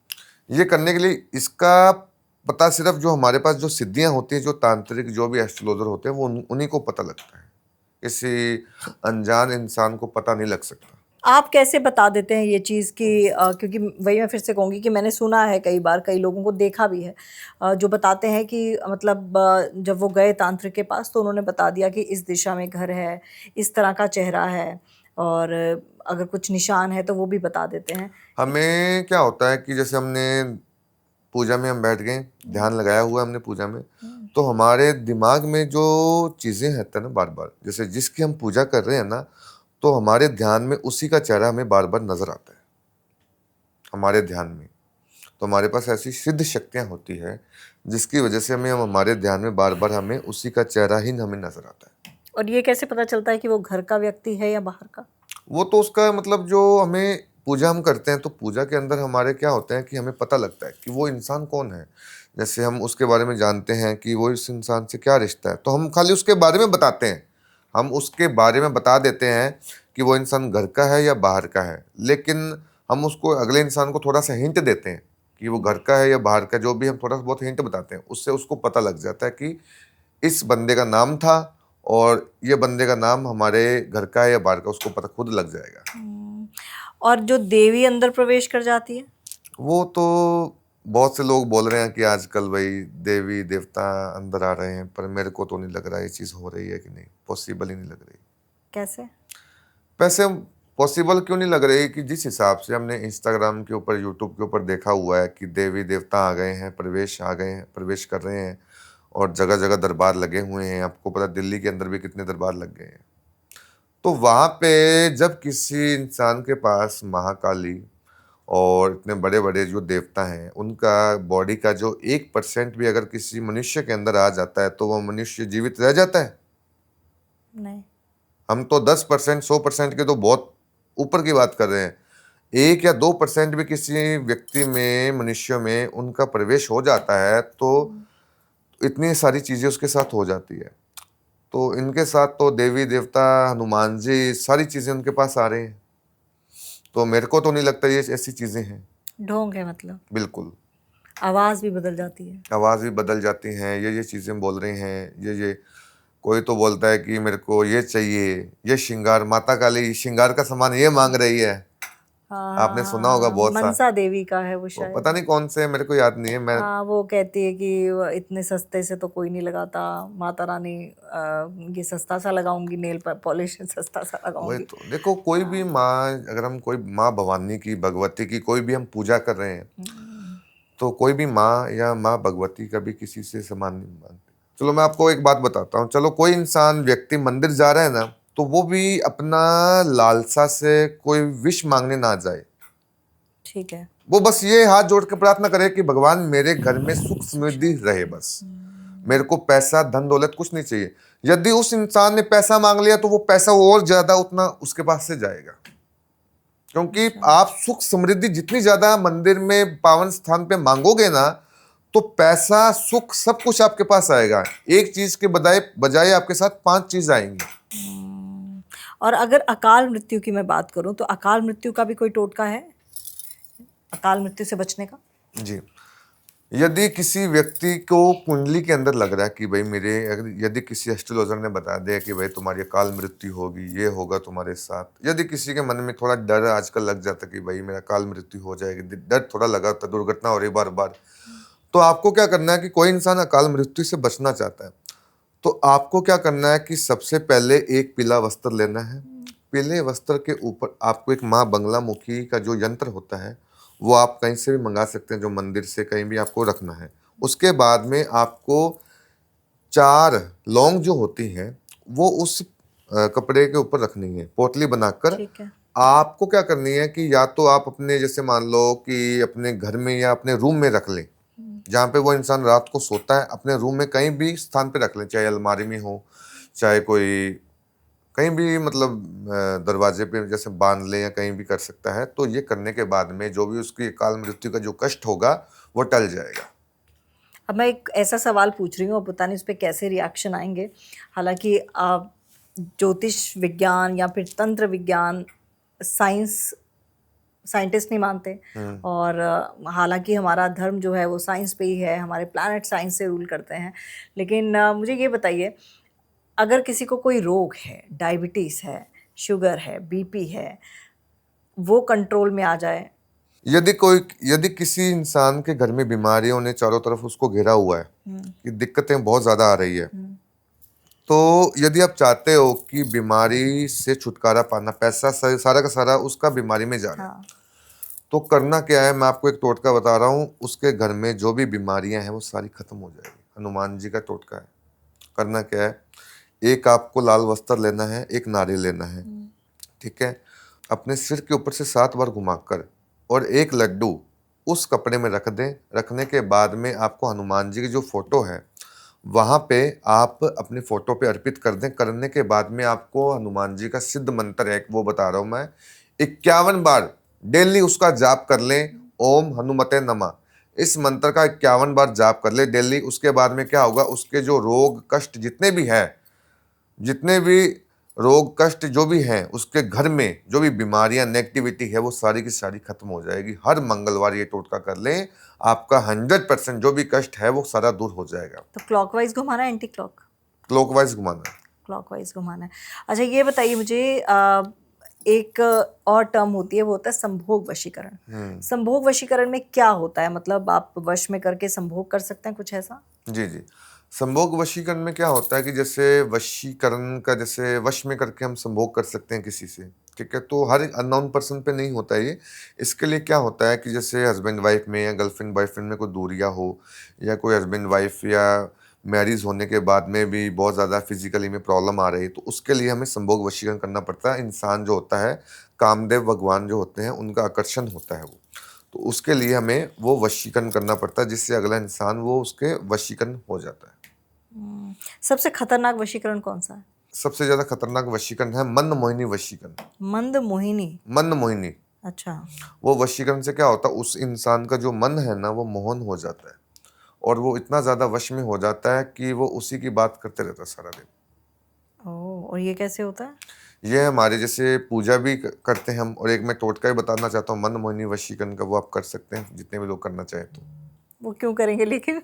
ये करने के लिए इसका पता सिर्फ जो हमारे पास जो सिद्धियां होती हैं, जो तांत्रिक जो भी एस्ट्रोलॉजर होते हैं, वो उन्हीं को पता लगता है। किसी अनजान इंसान को पता नहीं लग सकता। आप कैसे बता देते हैं ये चीज़ कि क्योंकि वही मैं फिर से कहूँगी कि मैंने सुना है कई बार, कई लोगों को देखा भी है जो बताते हैं कि मतलब जब वो गए तांत्रिक के पास तो उन्होंने बता दिया कि इस दिशा में घर है, इस तरह का चेहरा है, और अगर कुछ निशान है तो वो भी बता देते हैं। हमें क्या होता है कि जैसे हमने पूजा में हम बैठ गए, ध्यान लगाया हुआ है हमने पूजा में, तो हमारे दिमाग में जो चीजें रहता है ना बार बार, जैसे जिसकी हम पूजा कर रहे हैं ना, तो हमारे ध्यान में उसी का चेहरा हमें बार बार नजर आता है हमारे ध्यान में। तो हमारे पास ऐसी सिद्ध शक्तियां होती है जिसकी वजह से हम हमारे ध्यान में बार बार हमें उसी का चेहरा ही हमें नजर आता है। और ये कैसे पता चलता है कि वो घर का व्यक्ति है या बाहर का? वो तो उसका मतलब जो हमें पूजा हम करते हैं, तो पूजा के अंदर हमारे क्या होते हैं कि हमें पता लगता है कि वो इंसान कौन है। जैसे हम उसके बारे में जानते हैं कि वो इस इंसान से क्या रिश्ता है, तो हम खाली उसके बारे में बताते हैं, हम उसके बारे में बता देते हैं कि वो इंसान घर का है या बाहर का है। लेकिन हम उसको अगले इंसान को थोड़ा सा हिंट देते हैं कि वो घर का है या बाहर का, जो भी हम थोड़ा सा बहुत हिंट बताते हैं, उससे उसको पता लग जाता है कि इस बंदे का नाम था और ये बंदे का नाम हमारे घर का है या बाहर का, उसको पता खुद लग जाएगा। और जो देवी अंदर प्रवेश कर जाती है? वो तो बहुत से लोग बोल रहे हैं कि आजकल भाई देवी देवता अंदर आ रहे हैं, पर मेरे को तो नहीं लग रहा ये चीज़ हो रही है कि नहीं, पॉसिबल ही नहीं लग रही। कैसे? वैसे पॉसिबल क्यों नहीं लग रही कि जिस हिसाब से हमने इंस्टाग्राम के ऊपर, यूट्यूब के ऊपर देखा हुआ है कि देवी देवता आ गए हैं, प्रवेश आ गए हैं, प्रवेश कर रहे हैं, और जगह जगह दरबार लगे हुए हैं। आपको पता दिल्ली के अंदर भी कितने दरबार लग गए हैं। तो वहाँ पे जब किसी इंसान के पास महाकाली और इतने बड़े बड़े जो देवता हैं, उनका बॉडी का जो 1% भी अगर किसी मनुष्य के अंदर आ जाता है, तो वो मनुष्य जीवित रह जाता है? नहीं। हम तो 10%, 100% के तो बहुत ऊपर की बात कर रहे हैं। 1 या 2% भी किसी व्यक्ति में, मनुष्य में उनका प्रवेश हो जाता है, तो इतनी सारी चीजें उसके साथ हो जाती है। तो इनके साथ तो देवी देवता, हनुमान जी, सारी चीजें उनके पास आ रही हैं। तो मेरे को तो नहीं लगता ये ऐसी चीजें हैं। ढोंग है मतलब? बिल्कुल। आवाज भी बदल जाती है? आवाज़ भी बदल जाती हैं, ये चीज़ें बोल रहे हैं, ये कोई तो बोलता है कि मेरे को ये चाहिए, ये श्रृंगार, माता काली श्रृंगार का सामान ये मांग रही है। आपने सुना होगा बहुत सा। मनसा देवी का है वो वो शायद। पता नहीं कौन से, मेरे को याद नहीं है। मैं हाँ, वो कहती है कि इतने सस्ते से तो कोई नहीं लगाता, माता रानी ये सस्ता सा लगाऊंगी, नेल पॉलिश सस्ता सा वही लगाऊंगी। तो देखो, कोई भी माँ, अगर हम कोई माँ भवानी की, भगवती की कोई भी हम पूजा कर रहे हैं, तो कोई भी माँ या माँ भगवती कभी किसी से सामान नहीं मांगती। चलो मैं आपको एक बात बताता हूँ। चलो कोई इंसान, व्यक्ति मंदिर जा रहा है ना, तो वो भी अपना लालसा से कोई विश मांगने ना जाए। ठीक है। वो बस ये हाथ जोड़ के प्रार्थना करे कि भगवान मेरे घर में सुख समृद्धि रहे, बस मेरे को पैसा धन दौलत कुछ नहीं चाहिए। यदि उस इंसान ने पैसा मांग लिया, तो वो पैसा और ज्यादा उतना उसके पास से जाएगा, क्योंकि आप सुख समृद्धि जितनी ज्यादा मंदिर में, पावन स्थान पे मांगोगे ना, तो पैसा, सुख, सब कुछ आपके पास आएगा। एक चीज के बजाय बजाय आपके साथ 5 चीज आएंगी। और अगर अकाल मृत्यु की मैं बात करूं, तो अकाल मृत्यु का भी कोई टोटका है, अकाल मृत्यु से बचने का? जी, यदि किसी व्यक्ति को कुंडली के अंदर लग रहा है कि भाई मेरे, अगर यदि किसी एस्ट्रोलॉजर ने बता दिया कि भाई तुम्हारी अकाल मृत्यु होगी, ये होगा तुम्हारे साथ, यदि किसी के मन में थोड़ा डर आजकल लग जाता है कि भाई मेरा अकाल मृत्यु हो जाएगी, डर थोड़ा लगा होता, दुर्घटना हो रही बार बार, तो आपको क्या करना है कि कोई इंसान अकाल मृत्यु से बचना चाहता है, तो आपको क्या करना है कि सबसे पहले एक पीला वस्त्र लेना है। पीले वस्त्र के ऊपर आपको एक माँ बंगला मुखी का जो यंत्र होता है, वो आप कहीं से भी मंगा सकते हैं, जो मंदिर से कहीं भी आपको रखना है। उसके बाद में आपको 4 लौंग जो होती हैं, वो उस कपड़े के ऊपर रखनी है, पोटली बनाकर। ठीक है। आपको क्या करनी है कि या तो आप अपने, जैसे मान लो कि अपने घर में या अपने रूम में रख लें, जहाँ पे वो इंसान रात को सोता है, अपने रूम में कहीं भी स्थान पे रख लें, चाहे अलमारी में हो, चाहे कोई कहीं भी, मतलब दरवाजे पे जैसे बांध ले, या कहीं भी कर सकता है। तो ये करने के बाद में जो भी उसकी अकाल मृत्यु का जो कष्ट होगा, वो टल जाएगा। अब मैं एक ऐसा सवाल पूछ रही हूँ, अब पता नहीं उस पर कैसे रिएक्शन आएंगे। हालांकि ज्योतिष विज्ञान या फिर तंत्र विज्ञान साइंस साइंटिस्ट नहीं मानते। और हालांकि हमारा धर्म जो है वो साइंस पे ही है, हमारे प्लैनेट साइंस से रूल करते हैं। लेकिन मुझे ये बताइए, अगर किसी को कोई रोग है, डायबिटीज़ है, शुगर है, बीपी है, वो कंट्रोल में आ जाए, यदि किसी इंसान के घर में बीमारियों ने चारों तरफ उसको घेरा हुआ है कि दिक्कतें बहुत ज्यादा आ रही है, तो यदि आप चाहते हो कि बीमारी से छुटकारा पाना, पैसा सारा का सारा उसका बीमारी में जा रहा है, हाँ, तो करना क्या है, मैं आपको एक टोटका बता रहा हूँ। उसके घर में जो भी बीमारियां हैं वो सारी खत्म हो जाएगी। हनुमान जी का टोटका है। करना क्या है, एक आपको लाल वस्त्र लेना है, एक नारियल लेना है, ठीक है, अपने सिर के ऊपर से 7 बार घुमाकर और एक लड्डू उस कपड़े में रख दें। रखने के बाद में आपको हनुमान जी की जो फोटो है वहां पे आप अपनी फोटो पे अर्पित कर दें। करने के बाद में आपको हनुमान जी का सिद्ध मंत्र है, वो बता रहा हूं मैं, 51 बार डेली उसका जाप कर लें। ओम हनुमते नमः, इस मंत्र का 51 बार जाप कर ले डेली। उसके बाद में क्या होगा, उसके जो रोग कष्ट जितने भी रोग कष्ट जो भी हैं, उसके घर में जो भी बीमारियां नेगेटिविटी है वो सारी की सारी खत्म हो जाएगी। हर मंगलवार ये टोटका कर लें, आपका 100% जो भी कष्ट है वो सारा दूर हो जाएगा। तो क्लॉकवाइज घुमाना है, एंटी क्लॉक? क्लॉकवाइज घुमाना है। क्लॉकवाइज घुमाना है। अच्छा, ये बताइए मुझे, एक और टर्म होती है, वो होता है संभोग वशीकरण। संभोग वशीकरण में क्या होता है? मतलब आप वश में करके संभोग कर सकते हैं, कुछ ऐसा? जी जी, संभोग वशीकरण में क्या होता है कि जैसे वशीकरण का, जैसे वश में करके हम संभोग कर सकते हैं किसी से, ठीक है, तो हर अननोन पर्सन पे नहीं होता है ये। इसके लिए क्या होता है कि जैसे हस्बैंड वाइफ में या गर्लफ्रेंड बॉयफ्रेंड में कोई दूरियां हो, या कोई हस्बैंड वाइफ या मैरिज होने के बाद में भी बहुत ज़्यादा फिजिकली में प्रॉब्लम आ रही है, तो उसके लिए हमें संभोग वशीकरण करना पड़ता है। इंसान जो होता है, कामदेव भगवान जो होते हैं, उनका आकर्षण होता है वो, तो उसके लिए हमें वो वशीकरण करना पड़ता है, जिससे अगला इंसान वो उसके वशीकरण हो जाता है। सबसे खतरनाक वशीकरण कौन सा है? सबसे ज्यादा खतरनाक वशीकरण है मंद मोहिनी वशीकरण। मंद मोहिनी? मंद मोहिनी, अच्छा। वो वशीकरण से क्या होता है, उस इंसान का जो मन है ना वो मोहन हो जाता है, और वो इतना ज्यादा वश में हो जाता है कि वो उसी की बात करते रहता है सारा दिन। ओह, और ये कैसे होता है? ये हमारे जैसे पूजा भी करते हैं हम, और एक मैं टोटका भी बताना चाहता हूँ मंद मोहिनी वशीकरण का, वो आप कर सकते हैं जितने भी लोग करना चाहे तो। वो क्यों करेंगे लेकिन?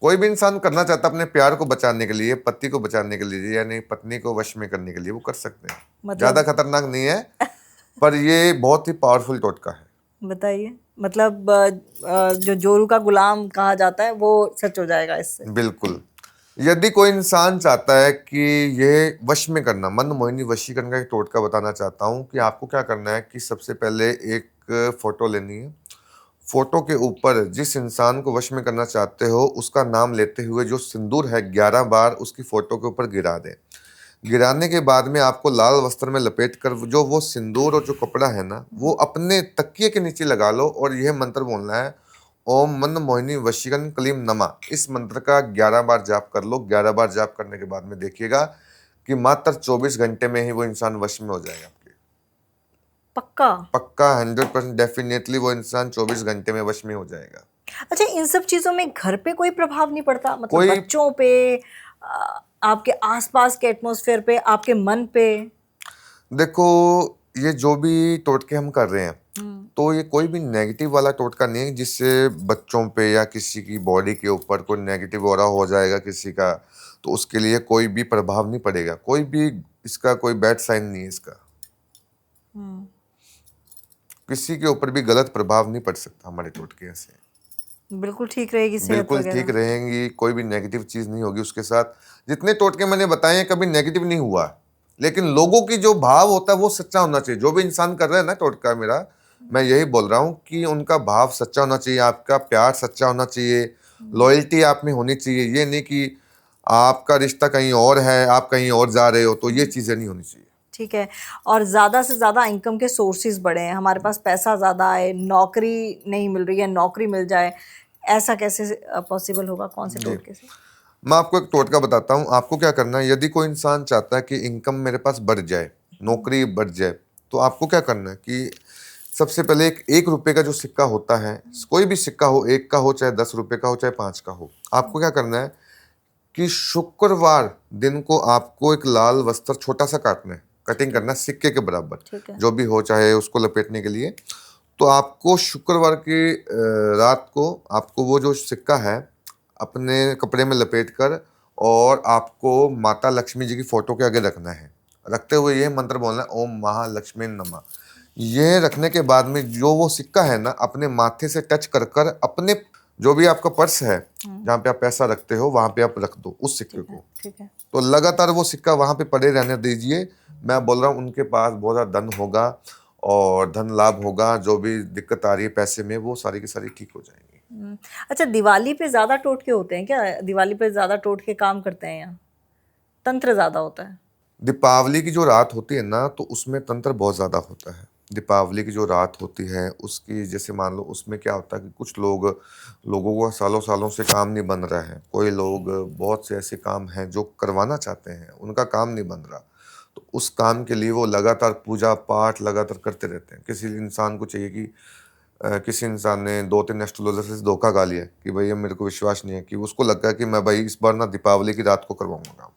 कोई भी इंसान करना चाहता है अपने प्यार को बचाने के लिए, पति को बचाने के लिए, यानी पत्नी को वश में करने के लिए, वो कर सकते हैं। मतलब ज्यादा खतरनाक नहीं है, पर ये बहुत ही पावरफुल टोटका है। बताइए, मतलब जो जोरू का गुलाम कहा जाता है वो सच हो जाएगा इससे? बिल्कुल। यदि कोई इंसान चाहता है कि ये वश में करना, मंद मोहिनी वशीकरण का एक टोटका बताना चाहता हूँ कि आपको क्या करना है कि सबसे पहले एक फोटो लेनी है। फोटो के ऊपर जिस इंसान को वश में करना चाहते हो उसका नाम लेते हुए जो सिंदूर है 11 बार उसकी फोटो के ऊपर गिरा दें। गिराने के बाद में आपको लाल वस्त्र में लपेट कर जो वो सिंदूर और जो कपड़ा है ना वो अपने तकिए के नीचे लगा लो, और यह मंत्र बोलना है, ओम मंद मोहिनी वशीकरण क्लीम नमा। इस मंत्र का 11 बार जाप कर लो। 11 बार जाप करने के बाद में देखिएगा कि मात्र 24 घंटे में ही वो इंसान वश में हो जाएगा आपके। पक्का? पक्का 100% डेफिनेटली वो इंसान 24 घंटे में वश में हो जाएगा। अच्छा, इन सब चीजों में घर पे कोई प्रभाव नहीं पड़ता? मतलब कोई बच्चों पे, आपके आसपास के एटमॉस्फेयर पे, आपके मन पे? देखो, ये जो भी टोटके हम कर रहे हैं तो ये कोई भी नेगेटिव वाला टोटका नहीं है जिससे बच्चों पे या किसी की बॉडी के ऊपर कोई नेगेटिव ऑरा हो जाएगा किसी का, तो उसके लिए कोई भी प्रभाव नहीं पड़ेगा। कोई भी इसका कोई बैड साइन नहीं है इसका। किसी के ऊपर भी गलत प्रभाव नहीं पड़ सकता हमारे टोटके से। बिल्कुल ठीक रहेगी सेहत बिल्कुल ठीक वगैरह? रहेंगी, कोई भी नेगेटिव चीज नहीं होगी उसके साथ। जितने टोटके मैंने बताए हैं कभी नेगेटिव नहीं हुआ, लेकिन लोगों की जो भाव होता है वो सच्चा होना चाहिए। जो भी इंसान कर रहा है ना टोटका मेरा, मैं यही बोल रहा हूँ कि उनका भाव सच्चा होना चाहिए, आपका प्यार सच्चा होना चाहिए, लॉयल्टी आप में होनी चाहिए। ये नहीं कि आपका रिश्ता कहीं और है, आप कहीं और जा रहे हो, तो ये चीजें नहीं होनी चाहिए। ठीक है। और ज़्यादा से ज़्यादा इनकम के सोर्सेज बढ़े हैं, हमारे पास पैसा ज़्यादा आए, नौकरी नहीं मिल रही है, नौकरी मिल जाए, ऐसा कैसे पॉसिबल होगा? कौन से टोटके से? मैं आपको एक टोटका बताता हूँ। आपको क्या करना है, यदि कोई इंसान चाहता है कि इनकम मेरे पास बढ़ जाए, नौकरी बढ़ जाए, तो आपको क्या करना है कि सबसे पहले एक रुपए का जो सिक्का होता है, कोई भी सिक्का हो, 1 का हो चाहे 10 रुपए का हो चाहे 5 का हो, आपको क्या करना है कि शुक्रवार दिन को आपको एक लाल वस्त्र छोटा सा काटना है, कटिंग करना है सिक्के के बराबर, ठीक है। जो भी हो चाहे उसको लपेटने के लिए। तो आपको शुक्रवार की रात को आपको वो जो सिक्का है अपने कपड़े में लपेट कर और आपको माता लक्ष्मी जी की फोटो के आगे रखना है। रखते हुए ये मंत्र बोलना है, ओम महालक्ष्मी नमः। ये रखने के बाद में जो वो सिक्का है ना, अपने माथे से टच कर कर अपने जो भी आपका पर्स है जहाँ पे आप पैसा रखते हो वहां पे आप रख दो उस सिक्के को। ठीक है। तो लगातार वो सिक्का वहां पे पड़े रहने दीजिए। मैं बोल रहा हूँ उनके पास बहुत ज्यादा धन होगा और धन लाभ होगा। जो भी दिक्कत आ रही है पैसे में वो सारी की सारी ठीक हो जाएंगी। अच्छा, दिवाली पे ज्यादा टोटके होते हैं क्या? दिवाली पे ज्यादा टोटके काम करते हैं यहाँ, तंत्र ज्यादा होता है? दीपावली की जो रात होती है ना तो उसमें तंत्र बहुत ज्यादा होता है। दीपावली की जो रात होती है उसकी जैसे मान लो उसमें क्या होता है कि कुछ लोगों को सालों सालों से काम नहीं बन रहा है। कोई लोग बहुत से ऐसे काम हैं जो करवाना चाहते हैं, उनका काम नहीं बन रहा। तो उस काम के लिए वो लगातार पूजा पाठ लगातार करते रहते हैं। किसी इंसान को चाहिए कि किसी इंसान ने 2-3 एस्ट्रोलॉजर से धोखा खा लिया कि भैया मेरे को विश्वास नहीं है, कि उसको लगता है कि मैं भाई इस बार ना दीपावली की रात को करवाऊंगा।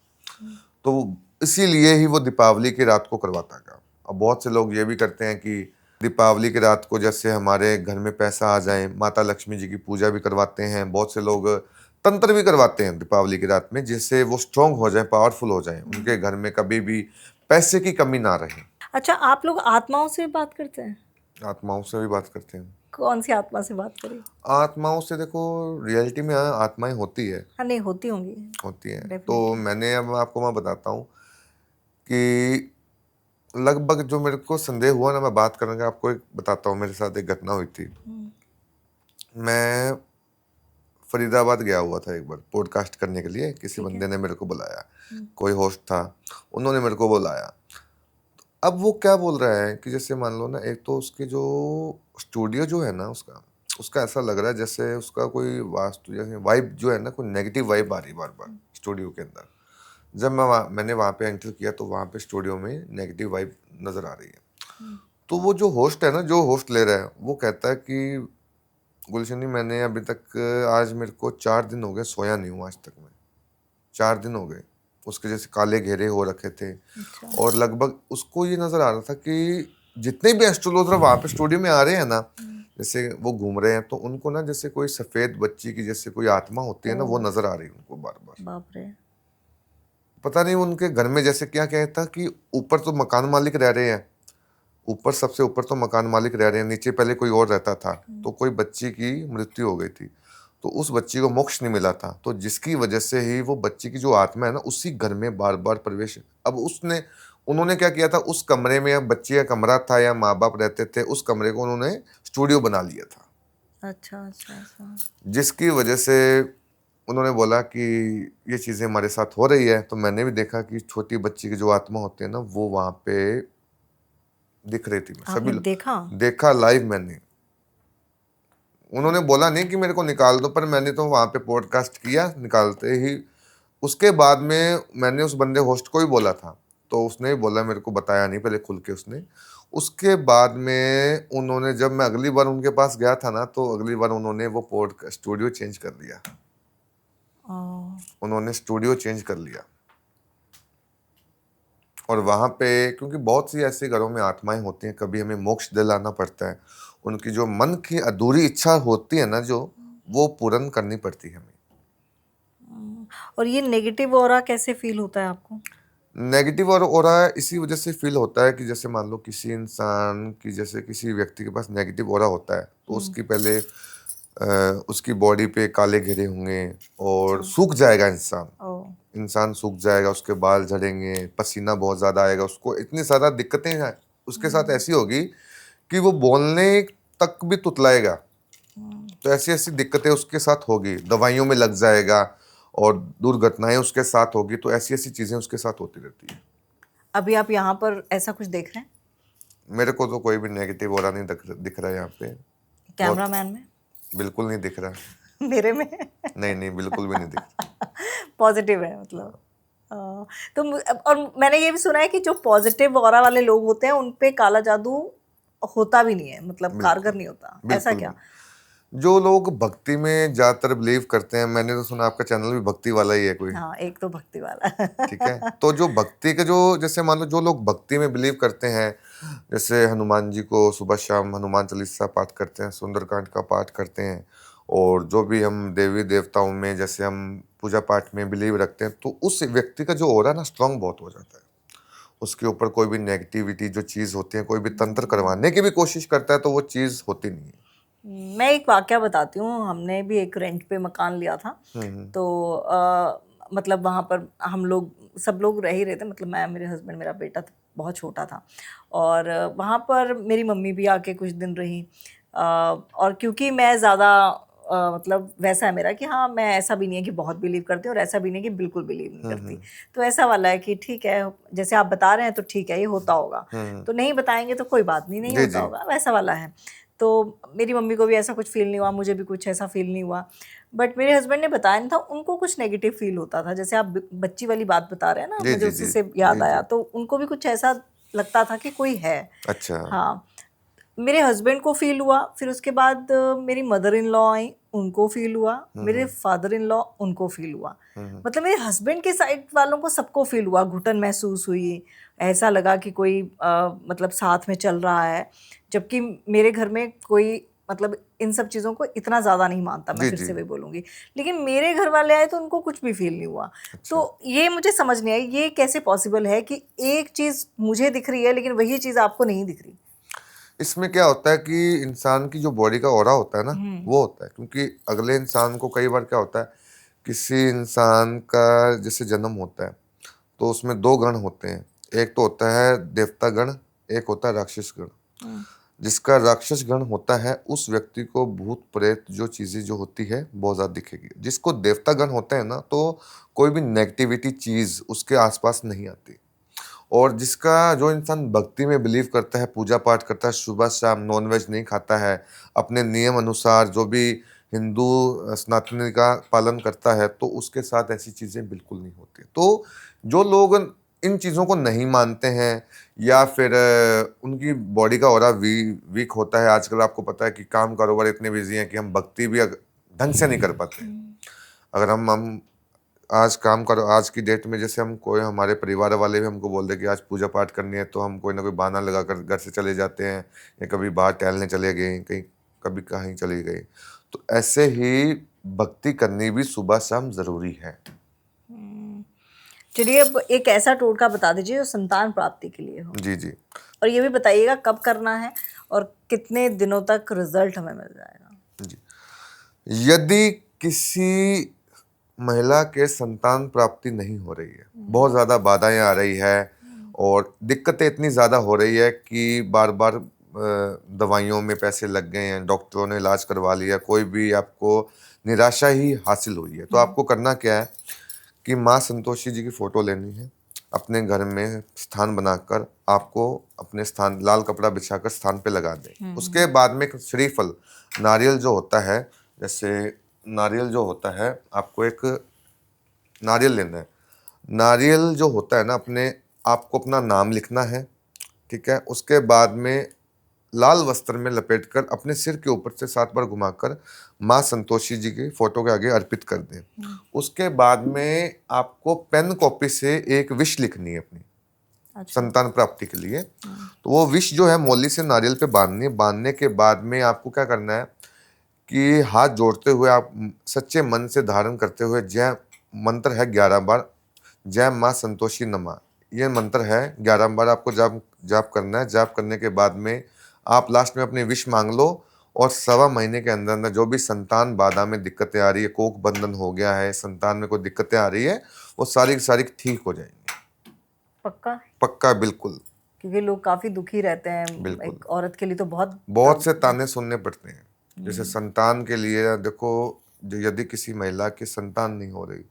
तो इसीलिए ही वो दीपावली की रात को करवाता है। अब बहुत से लोग ये भी करते हैं कि दीपावली की रात को जैसे हमारे घर में पैसा आ जाए, माता लक्ष्मी जी की पूजा भी करवाते हैं। बहुत से लोग तंत्र भी करवाते हैं दीपावली की रात में, जिससे वो स्ट्रांग हो जाए, पावरफुल हो जाए, उनके घर में कभी भी पैसे की कमी ना रहे। अच्छा, आप लोग आत्माओं से बात करते हैं? आत्माओं से भी बात करते हैं। कौन सी आत्मा से बात करें? आत्माओं से देखो, रियलिटी में आत्माएं होती है। हाँ, नहीं होती होंगी। होती हैं। तो Definitely. मैंने अब आपको मैं बताता हूँ कि लगभग जो मेरे को संदेह हुआ ना, मैं बात करूँगा आपको। एक बताता हूँ, मेरे साथ एक घटना हुई थी। मैं फरीदाबाद गया हुआ था एक बार पॉडकास्ट करने के लिए। किसी ठीक है। बंदे ने मेरे को बुलाया, कोई होस्ट था, उन्होंने मेरे को बुलाया। अब वो क्या बोल रहा है कि जैसे मान लो ना, एक तो उसके जो स्टूडियो जो है ना उसका ऐसा लग रहा है जैसे उसका कोई वास्तु जैसे वाइब जो है ना, कोई नेगेटिव वाइब आ रही बार बार स्टूडियो के अंदर। जब मैंने वहाँ पे एंटर किया तो वहाँ पे स्टूडियो में नेगेटिव वाइब नज़र आ रही है। तो वो जो होस्ट है ना, जो होस्ट ले रहा है, वो कहता है कि गुलशनी मैंने अभी तक आज मेरे को 4 दिन हो गए सोया नहीं हूँ आज तक मैं। 4 दिन हो गए। उसके जैसे काले घेरे हो रखे थे। अच्छा। और लगभग उसको ये नज़र आ रहा था कि जितने भी एस्ट्रोलॉजर वहाँ पे स्टूडियो में आ रहे हैं ना, जैसे वो घूम रहे हैं, तो उनको ना जैसे कोई सफ़ेद बच्ची की जैसे कोई आत्मा होती है ना, वो नज़र आ रही है उनको बार बार। बाप रे। पता नहीं उनके घर में जैसे क्या क्या था कि ऊपर तो मकान मालिक रह रहे हैं, ऊपर सबसे ऊपर तो मकान मालिक रह रहे हैं, नीचे पहले कोई और रहता था। तो कोई बच्ची की मृत्यु हो गई थी, तो उस बच्ची को मोक्ष नहीं मिला था, तो जिसकी वजह से ही वो बच्ची की जो आत्मा है ना उसी घर में बार बार प्रवेश। अब उन्होंने क्या किया था, उस कमरे में, या बच्ची का कमरा था या माँ बाप रहते थे, उस कमरे को उन्होंने स्टूडियो बना लिया था। अच्छा अच्छा अच्छा। जिसकी वजह से उन्होंने बोला कि ये चीज़ें हमारे साथ हो रही है। तो मैंने भी देखा कि छोटी बच्ची की जो आत्मा होती है ना, वो वहाँ पे दिख रही थी। आपने देखा? देखा लाइव मैंने। उन्होंने बोला नहीं कि मेरे को निकाल दो, पर मैंने तो वहाँ पे पॉडकास्ट किया निकालते ही। उसके बाद में मैंने उस बंदे होस्ट को ही बोला था, तो उसने ही बोला, मेरे को बताया नहीं पहले खुल के उसने। उसके बाद में उन्होंने, जब मैं अगली बार उनके पास गया था ना, तो अगली बार उन्होंने वो स्टूडियो चेंज कर दिया। उन्होंने स्टूडियो चेंज कर लिया। और वहाँ पे क्योंकि बहुत सी ऐसे घरों में आत्माएं होती हैं, कभी हमें मोक्ष दिलाना पड़ता है। उनकी जो मन की अधूरी इच्छा होती है ना, जो वो पूर्ण करनी पड़ती है हमें। और ये नेगेटिव ऑरा कैसे फील होता है आपको? नेगेटिव और ऑरा इसी वजह से फील होता है कि जैसे मान लो किसी इंसान की, जैसे किसी व्यक्ति के पास नेगेटिव ऑरा होता है, तो उसकी पहले उसकी बॉडी पे काले घेरे होंगे और सूख जाएगा इंसान सूख जाएगा, उसके बाल झड़ेंगे, पसीना बहुत ज़्यादा आएगा उसको, इतनी ज़्यादा दिक्कतें हैं उसके साथ ऐसी होगी कि वो बोलने तक भी तुतलाएगा। तो ऐसी ऐसी दिक्कतें उसके साथ होगी, दवाइयों में लग जाएगा और दुर्घटनाएं उसके साथ होगी। तो ऐसी ऐसी चीज़ें उसके साथ होती रहती है। अभी आप यहाँ पर ऐसा कुछ देख रहे हैं? मेरे को तो कोई भी नेगेटिव हो रहा नहीं दिख रहा है यहाँ पे। कैमरामैन में? बिल्कुल नहीं दिख रहा। मेरे में? नहीं नहीं, बिल्कुल भी नहीं दिख रहा। पॉजिटिव है मतलब। तो और मैंने ये भी सुना है कि जो पॉजिटिव ऑरा वाले लोग होते हैं उन पे काला जादू होता भी नहीं है, मतलब कारगर नहीं होता, ऐसा बिल्कुल क्या? नहीं। जो लोग भक्ति में ज्यादातर बिलीव करते हैं, मैंने तो सुना आपका चैनल भी भक्ति वाला ही है कोई। हाँ, एक तो भक्ति वाला। ठीक है, तो जो भक्ति के जो जैसे मान लो जो लोग भक्ति में बिलीव करते हैं, जैसे हनुमान जी को सुबह शाम हनुमान चालीसा पाठ करते हैं, सुंदरकांड का पाठ करते हैं, और जो भी हम देवी देवताओं में जैसे हम पूजा पाठ में बिलीव रखते हैं, तो उस व्यक्ति का जो ऑरा ना स्ट्रांग बहुत हो जाता है। उसके ऊपर कोई भी नेगेटिविटी जो चीज़ होती है, कोई भी तंत्र करवाने की भी कोशिश करता है तो वो चीज़ होती नहीं है। मैं एक वाकया बताती हूँ। हमने भी एक रेंट पे मकान लिया था, तो मतलब वहाँ पर हम लोग सब लोग रह ही रहे थे, मतलब मैं, मेरे हस्बैंड, मेरा बेटा बहुत छोटा था, और वहाँ पर मेरी मम्मी भी आके कुछ दिन रही। और क्योंकि मैं ज़्यादा मतलब वैसा है मेरा कि हाँ, मैं ऐसा भी नहीं है कि बहुत बिलीव करती हूँ और ऐसा भी नहीं है कि बिल्कुल बिलीव नहीं करती। तो ऐसा वाला है कि ठीक है, जैसे आप बता रहे हैं तो ठीक है, ये होता होगा, तो नहीं बताएंगे तो कोई बात नहीं, नहीं जी होता जी। होगा, वैसा वाला है। तो मेरी मम्मी को भी ऐसा कुछ फील नहीं हुआ, मुझे भी कुछ ऐसा फील नहीं हुआ। बट मेरे हस्बैंड ने बताया नहीं था, उनको कुछ नेगेटिव फील होता था। जैसे आप बच्ची वाली बात बता रहे हैं ना, जी मुझे जी उसी जी। से जी याद जी। आया, तो उनको भी कुछ ऐसा लगता था कि कोई है। अच्छा। हाँ, मेरे हस्बैंड को फील हुआ, फिर उसके बाद मेरी मदर इन लॉ आई, उनको फील हुआ, मेरे फादर इन लॉ, उनको फील हुआ। मतलब मेरे हस्बैंड के साइड वालों को सबको फील हुआ, घुटन महसूस हुई, ऐसा लगा कि कोई मतलब साथ में चल रहा है। जबकि मेरे घर में कोई मतलब इन सब चीज़ों को इतना ज़्यादा नहीं मानता, मैं जी फिर जी। से वही बोलूँगी। लेकिन मेरे घर वाले आए तो उनको कुछ भी फील नहीं हुआ। अच्छा। तो ये मुझे समझ नहीं आई, ये कैसे पॉसिबल है कि एक चीज़ मुझे दिख रही है लेकिन वही चीज़ आपको नहीं दिख रही। इसमें क्या होता है कि इंसान की जो बॉडी का ऑरा होता है ना, वो होता है, क्योंकि अगले इंसान को कई बार क्या होता है, किसी इंसान का जैसे जन्म होता है तो उसमें दो गण होते हैं। एक तो होता है देवता गण, एक होता है राक्षस गण। जिसका राक्षस गण होता है उस व्यक्ति को भूत प्रेत जो चीजें जो होती है बहुत ज्यादा दिखेगी। जिसको देवता गण होते हैं ना, तो कोई भी नेगेटिविटी चीज उसके आसपास नहीं आती। और जिसका जो इंसान भक्ति में बिलीव करता है, पूजा पाठ करता है, सुबह शाम नॉनवेज नहीं खाता है, अपने नियम अनुसार जो भी हिंदू सनातनी का पालन करता है, तो उसके साथ ऐसी चीज़ें बिल्कुल नहीं होती। तो जो लोग इन चीज़ों को नहीं मानते हैं, या फिर उनकी बॉडी का ऑरा वीक होता है, आजकल आपको पता है कि काम कारोबार इतने बिजी हैं कि हम भक्ति भी ढंग से नहीं कर पाते। अगर हम आज काम करो, आज की डेट में जैसे हम कोई हमारे परिवार वाले भी हमको बोल दे कि आज पूजा पाठ करनी है, तो हम कोई ना कोई बहाना लगा कर घर से चले जाते हैं, या कभी बाहर टहलने चले गए, कहीं कभी कहीं चले गए। तो ऐसे ही भक्ति करनी भी सुबह शाम जरूरी है। चलिए, अब एक ऐसा टोटका बता दीजिए जो संतान प्राप्ति के लिए हो, जी जी। और ये भी बताइएगा कब करना है और कितने दिनों तक रिजल्ट हमें मिल जाएगा। जी, यदि किसी महिला के संतान प्राप्ति नहीं हो रही है, बहुत ज़्यादा बाधाएं आ रही है, और दिक्कतें इतनी ज़्यादा हो रही है कि बार बार दवाइयों में पैसे लग गए हैं, डॉक्टरों ने इलाज करवा लिया, कोई भी आपको निराशा ही हासिल हुई है, तो आपको करना क्या है कि माँ संतोषी जी की फ़ोटो लेनी है, अपने घर में स्थान बनाकर आपको अपने स्थान लाल कपड़ा बिछाकर स्थान पे लगा दें। उसके बाद में एक श्रीफल नारियल जो होता है, जैसे नारियल जो होता है, आपको एक नारियल लेना है। नारियल जो होता है ना, अपने आपको अपना नाम लिखना है, ठीक है। उसके बाद में लाल वस्त्र में लपेटकर अपने सिर के ऊपर से 7 बार घुमाकर माँ संतोषी जी की फोटो के आगे अर्पित कर दें। उसके बाद में आपको पेन कॉपी से एक विश लिखनी है अपनी संतान प्राप्ति के लिए। तो वो विश जो है मौली से नारियल पे बांधनी है। बांधने के बाद में आपको क्या करना है कि हाथ जोड़ते हुए आप सच्चे मन से धारण करते हुए जय मंत्र है 11 बार, जय माँ संतोषी नमः, ये मंत्र है 11 बार आपको जाप करना है। जाप करने के बाद में आप लास्ट में अपनी विश मांग लो, और 1.25 महीने के अंदर अंदर जो भी संतान बाधा में दिक्कतें आ रही है, कोख बंधन हो गया है, संतान में कोई दिक्कतें आ रही है, वो सारी की सारी ठीक हो जाएंगी। पक्का? पक्का, बिल्कुल। क्योंकि लोग काफी दुखी रहते हैं, बिल्कुल। एक औरत के लिए तो बहुत से ताने सुनने पड़ते हैं। जैसे संतान के लिए देखो, यदि किसी महिला की संतान नहीं हो रही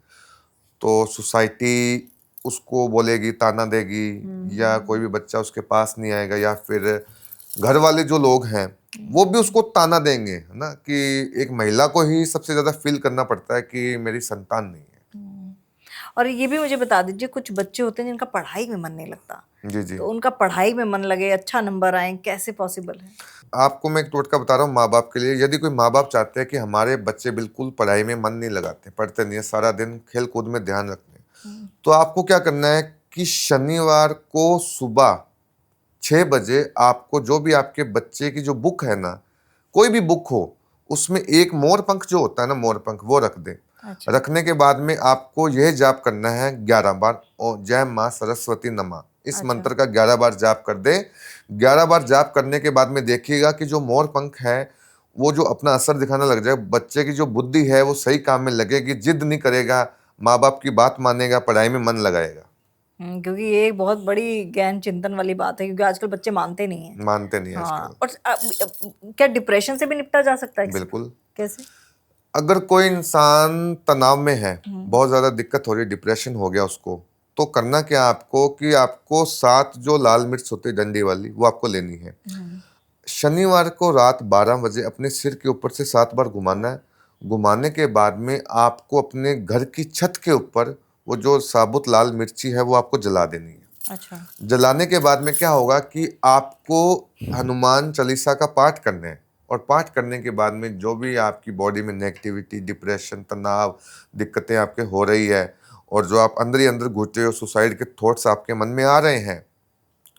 तो सोसाइटी उसको बोलेगी, ताना देगी, या कोई भी बच्चा उसके पास नहीं आएगा, या फिर घर वाले जो लोग हैं वो भी उसको ताना देंगे, है ना। कि एक महिला को ही सबसे ज्यादा फील करना पड़ता है कि मेरी संतान नहीं है। और ये भी मुझे बता दीजिए, कुछ बच्चे होते हैं जिनका पढ़ाई में मन नहीं लगता, जी जी। तो उनका पढ़ाई में मन लगे, अच्छा नंबर आए, कैसे पॉसिबल है? आपको मैं एक टोटका बता रहा हूँ माँ बाप के लिए। यदि कोई माँ बाप चाहते हैं कि हमारे बच्चे बिल्कुल पढ़ाई में मन नहीं लगाते, पढ़ते नहीं है, सारा दिन खेल कूद में ध्यान रखते हैं, तो आपको क्या करना है कि शनिवार को सुबह 6 बजे आपको जो भी आपके बच्चे की जो बुक है ना, कोई भी बुक हो, उसमें एक मोर पंख जो होता है ना, मोर पंख, वो रख दे। अच्छा। रखने के बाद में आपको यह जाप करना है 11 बार, और जय माँ सरस्वती नमः, इस अच्छा। मंत्र का 11 बार जाप कर दे। 11 बार जाप करने के बाद में देखिएगा कि जो मोर पंख है वो जो अपना असर दिखाने लग जाए, बच्चे की जो बुद्धि है वो सही काम में लगेगी, जिद नहीं करेगा, माँ बाप की बात मानेगा, पढ़ाई में मन लगाएगा। क्योंकि ये एक बहुत बड़ी ज्ञान चिंतन वाली बात है, क्योंकि आजकल बच्चे मानते नहीं हैं। मानते नहीं हाँ, आजकल। और क्या डिप्रेशन से भी निपटा जा सकता है इससे? बिल्कुल। कैसे? अगर कोई इंसान तनाव में है, बहुत ज्यादा दिक्कत हो रही, डिप्रेशन हो गया उसको, तो करना क्या आपको कि आपको 7 जो लाल मिर्च होती है डंडी वाली, वो आपको लेनी है। शनिवार को रात 12 बजे अपने सिर के ऊपर से 7 बार घुमाना है। घुमाने के बाद में आपको अपने घर की छत के ऊपर वो जो साबुत लाल मिर्ची है वो आपको जला देनी है। अच्छा। जलाने के बाद में क्या होगा कि आपको हनुमान चालीसा का पाठ करना है, और पाठ करने के बाद में जो भी आपकी बॉडी में नेगेटिविटी, डिप्रेशन, तनाव, दिक्कतें आपके हो रही है, और जो आप अंदर ही अंदर घुटे हो, सुसाइड के थॉट्स आपके मन में आ रहे हैं,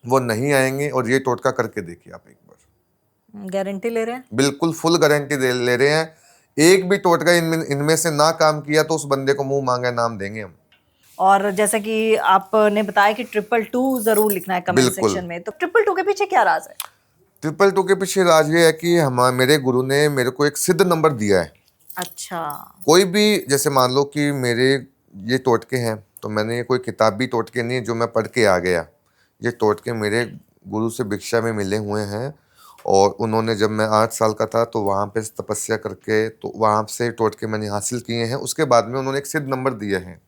वो नहीं आएंगे। और ये टोटका करके देखिए आप एक बार। गारंटी ले रहे हैं? बिल्कुल फुल गारंटी ले रहे हैं। एक भी टोटका इनमें से ना काम किया तो उस बंदे को मुंह मांगा नाम देंगे हम। और जैसा कि आपने बताया कि 222 जरूर लिखना है कमेंट बिल्कुल। सेक्शन में, तो 222 के पीछे क्या राज है? 222 के पीछे राज ये है कि मेरे गुरु ने मेरे को एक सिद्ध नंबर दिया है। अच्छा। कोई भी, जैसे मान लो कि मेरे ये टोटके हैं, तो मैंने ये कोई किताबी टोटके नहीं है जो मैं पढ़ के आ गया। ये टोटके मेरे गुरु से भिक्षा में मिले हुए हैं, और उन्होंने, जब मैं 8 साल का था तो वहाँ पे तपस्या करके, तो वहाँ से टोटके मैंने हासिल किए हैं। उसके बाद में उन्होंने एक सिद्ध नंबर दिए हैं।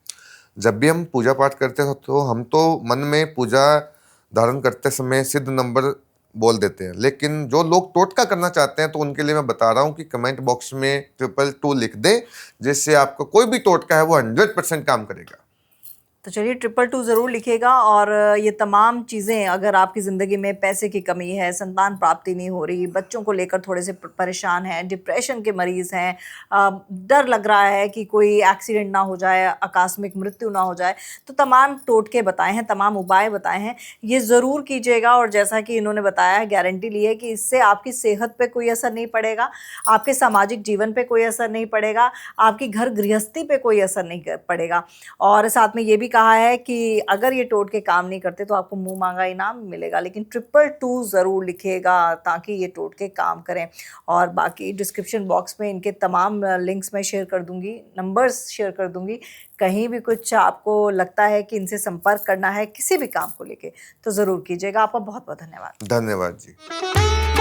जब भी हम पूजा पाठ करते हो तो हम तो मन में पूजा धारण करते समय सिद्ध नंबर बोल देते हैं, लेकिन जो लोग टोटका करना चाहते हैं तो उनके लिए मैं बता रहा हूँ कि कमेंट बॉक्स में 222 लिख दे, जिससे आपका कोई भी टोटका है वो 100% काम करेगा। तो चलिए 222 ज़रूर लिखिएगा। और ये तमाम चीज़ें, अगर आपकी ज़िंदगी में पैसे की कमी है, संतान प्राप्ति नहीं हो रही, बच्चों को लेकर थोड़े से परेशान हैं, डिप्रेशन के मरीज़ हैं, डर लग रहा है कि कोई एक्सीडेंट ना हो जाए, आकस्मिक मृत्यु ना हो जाए, तो तमाम टोटके बताए हैं, तमाम उपाय बताए हैं, ये ज़रूर कीजिएगा। और जैसा कि इन्होंने बताया है, गारंटी ली है कि इससे आपकी सेहत पे कोई असर नहीं पड़ेगा, आपके सामाजिक जीवन पे कोई असर नहीं पड़ेगा, आपकी घर गृहस्थी पे कोई असर नहीं पड़ेगा। और साथ में ये भी कहा है कि अगर ये टोटके काम नहीं करते तो आपको मुंह मांगा इनाम मिलेगा, लेकिन 222 ज़रूर लिखिएगा ताकि ये टोटके काम करें। और बाकी डिस्क्रिप्शन बॉक्स में इनके तमाम लिंक्स मैं शेयर कर दूंगी, नंबर्स शेयर कर दूंगी। कहीं भी कुछ आपको लगता है कि इनसे संपर्क करना है किसी भी काम को लेके, तो ज़रूर कीजिएगा। आपका बहुत बहुत धन्यवाद। धन्यवाद जी।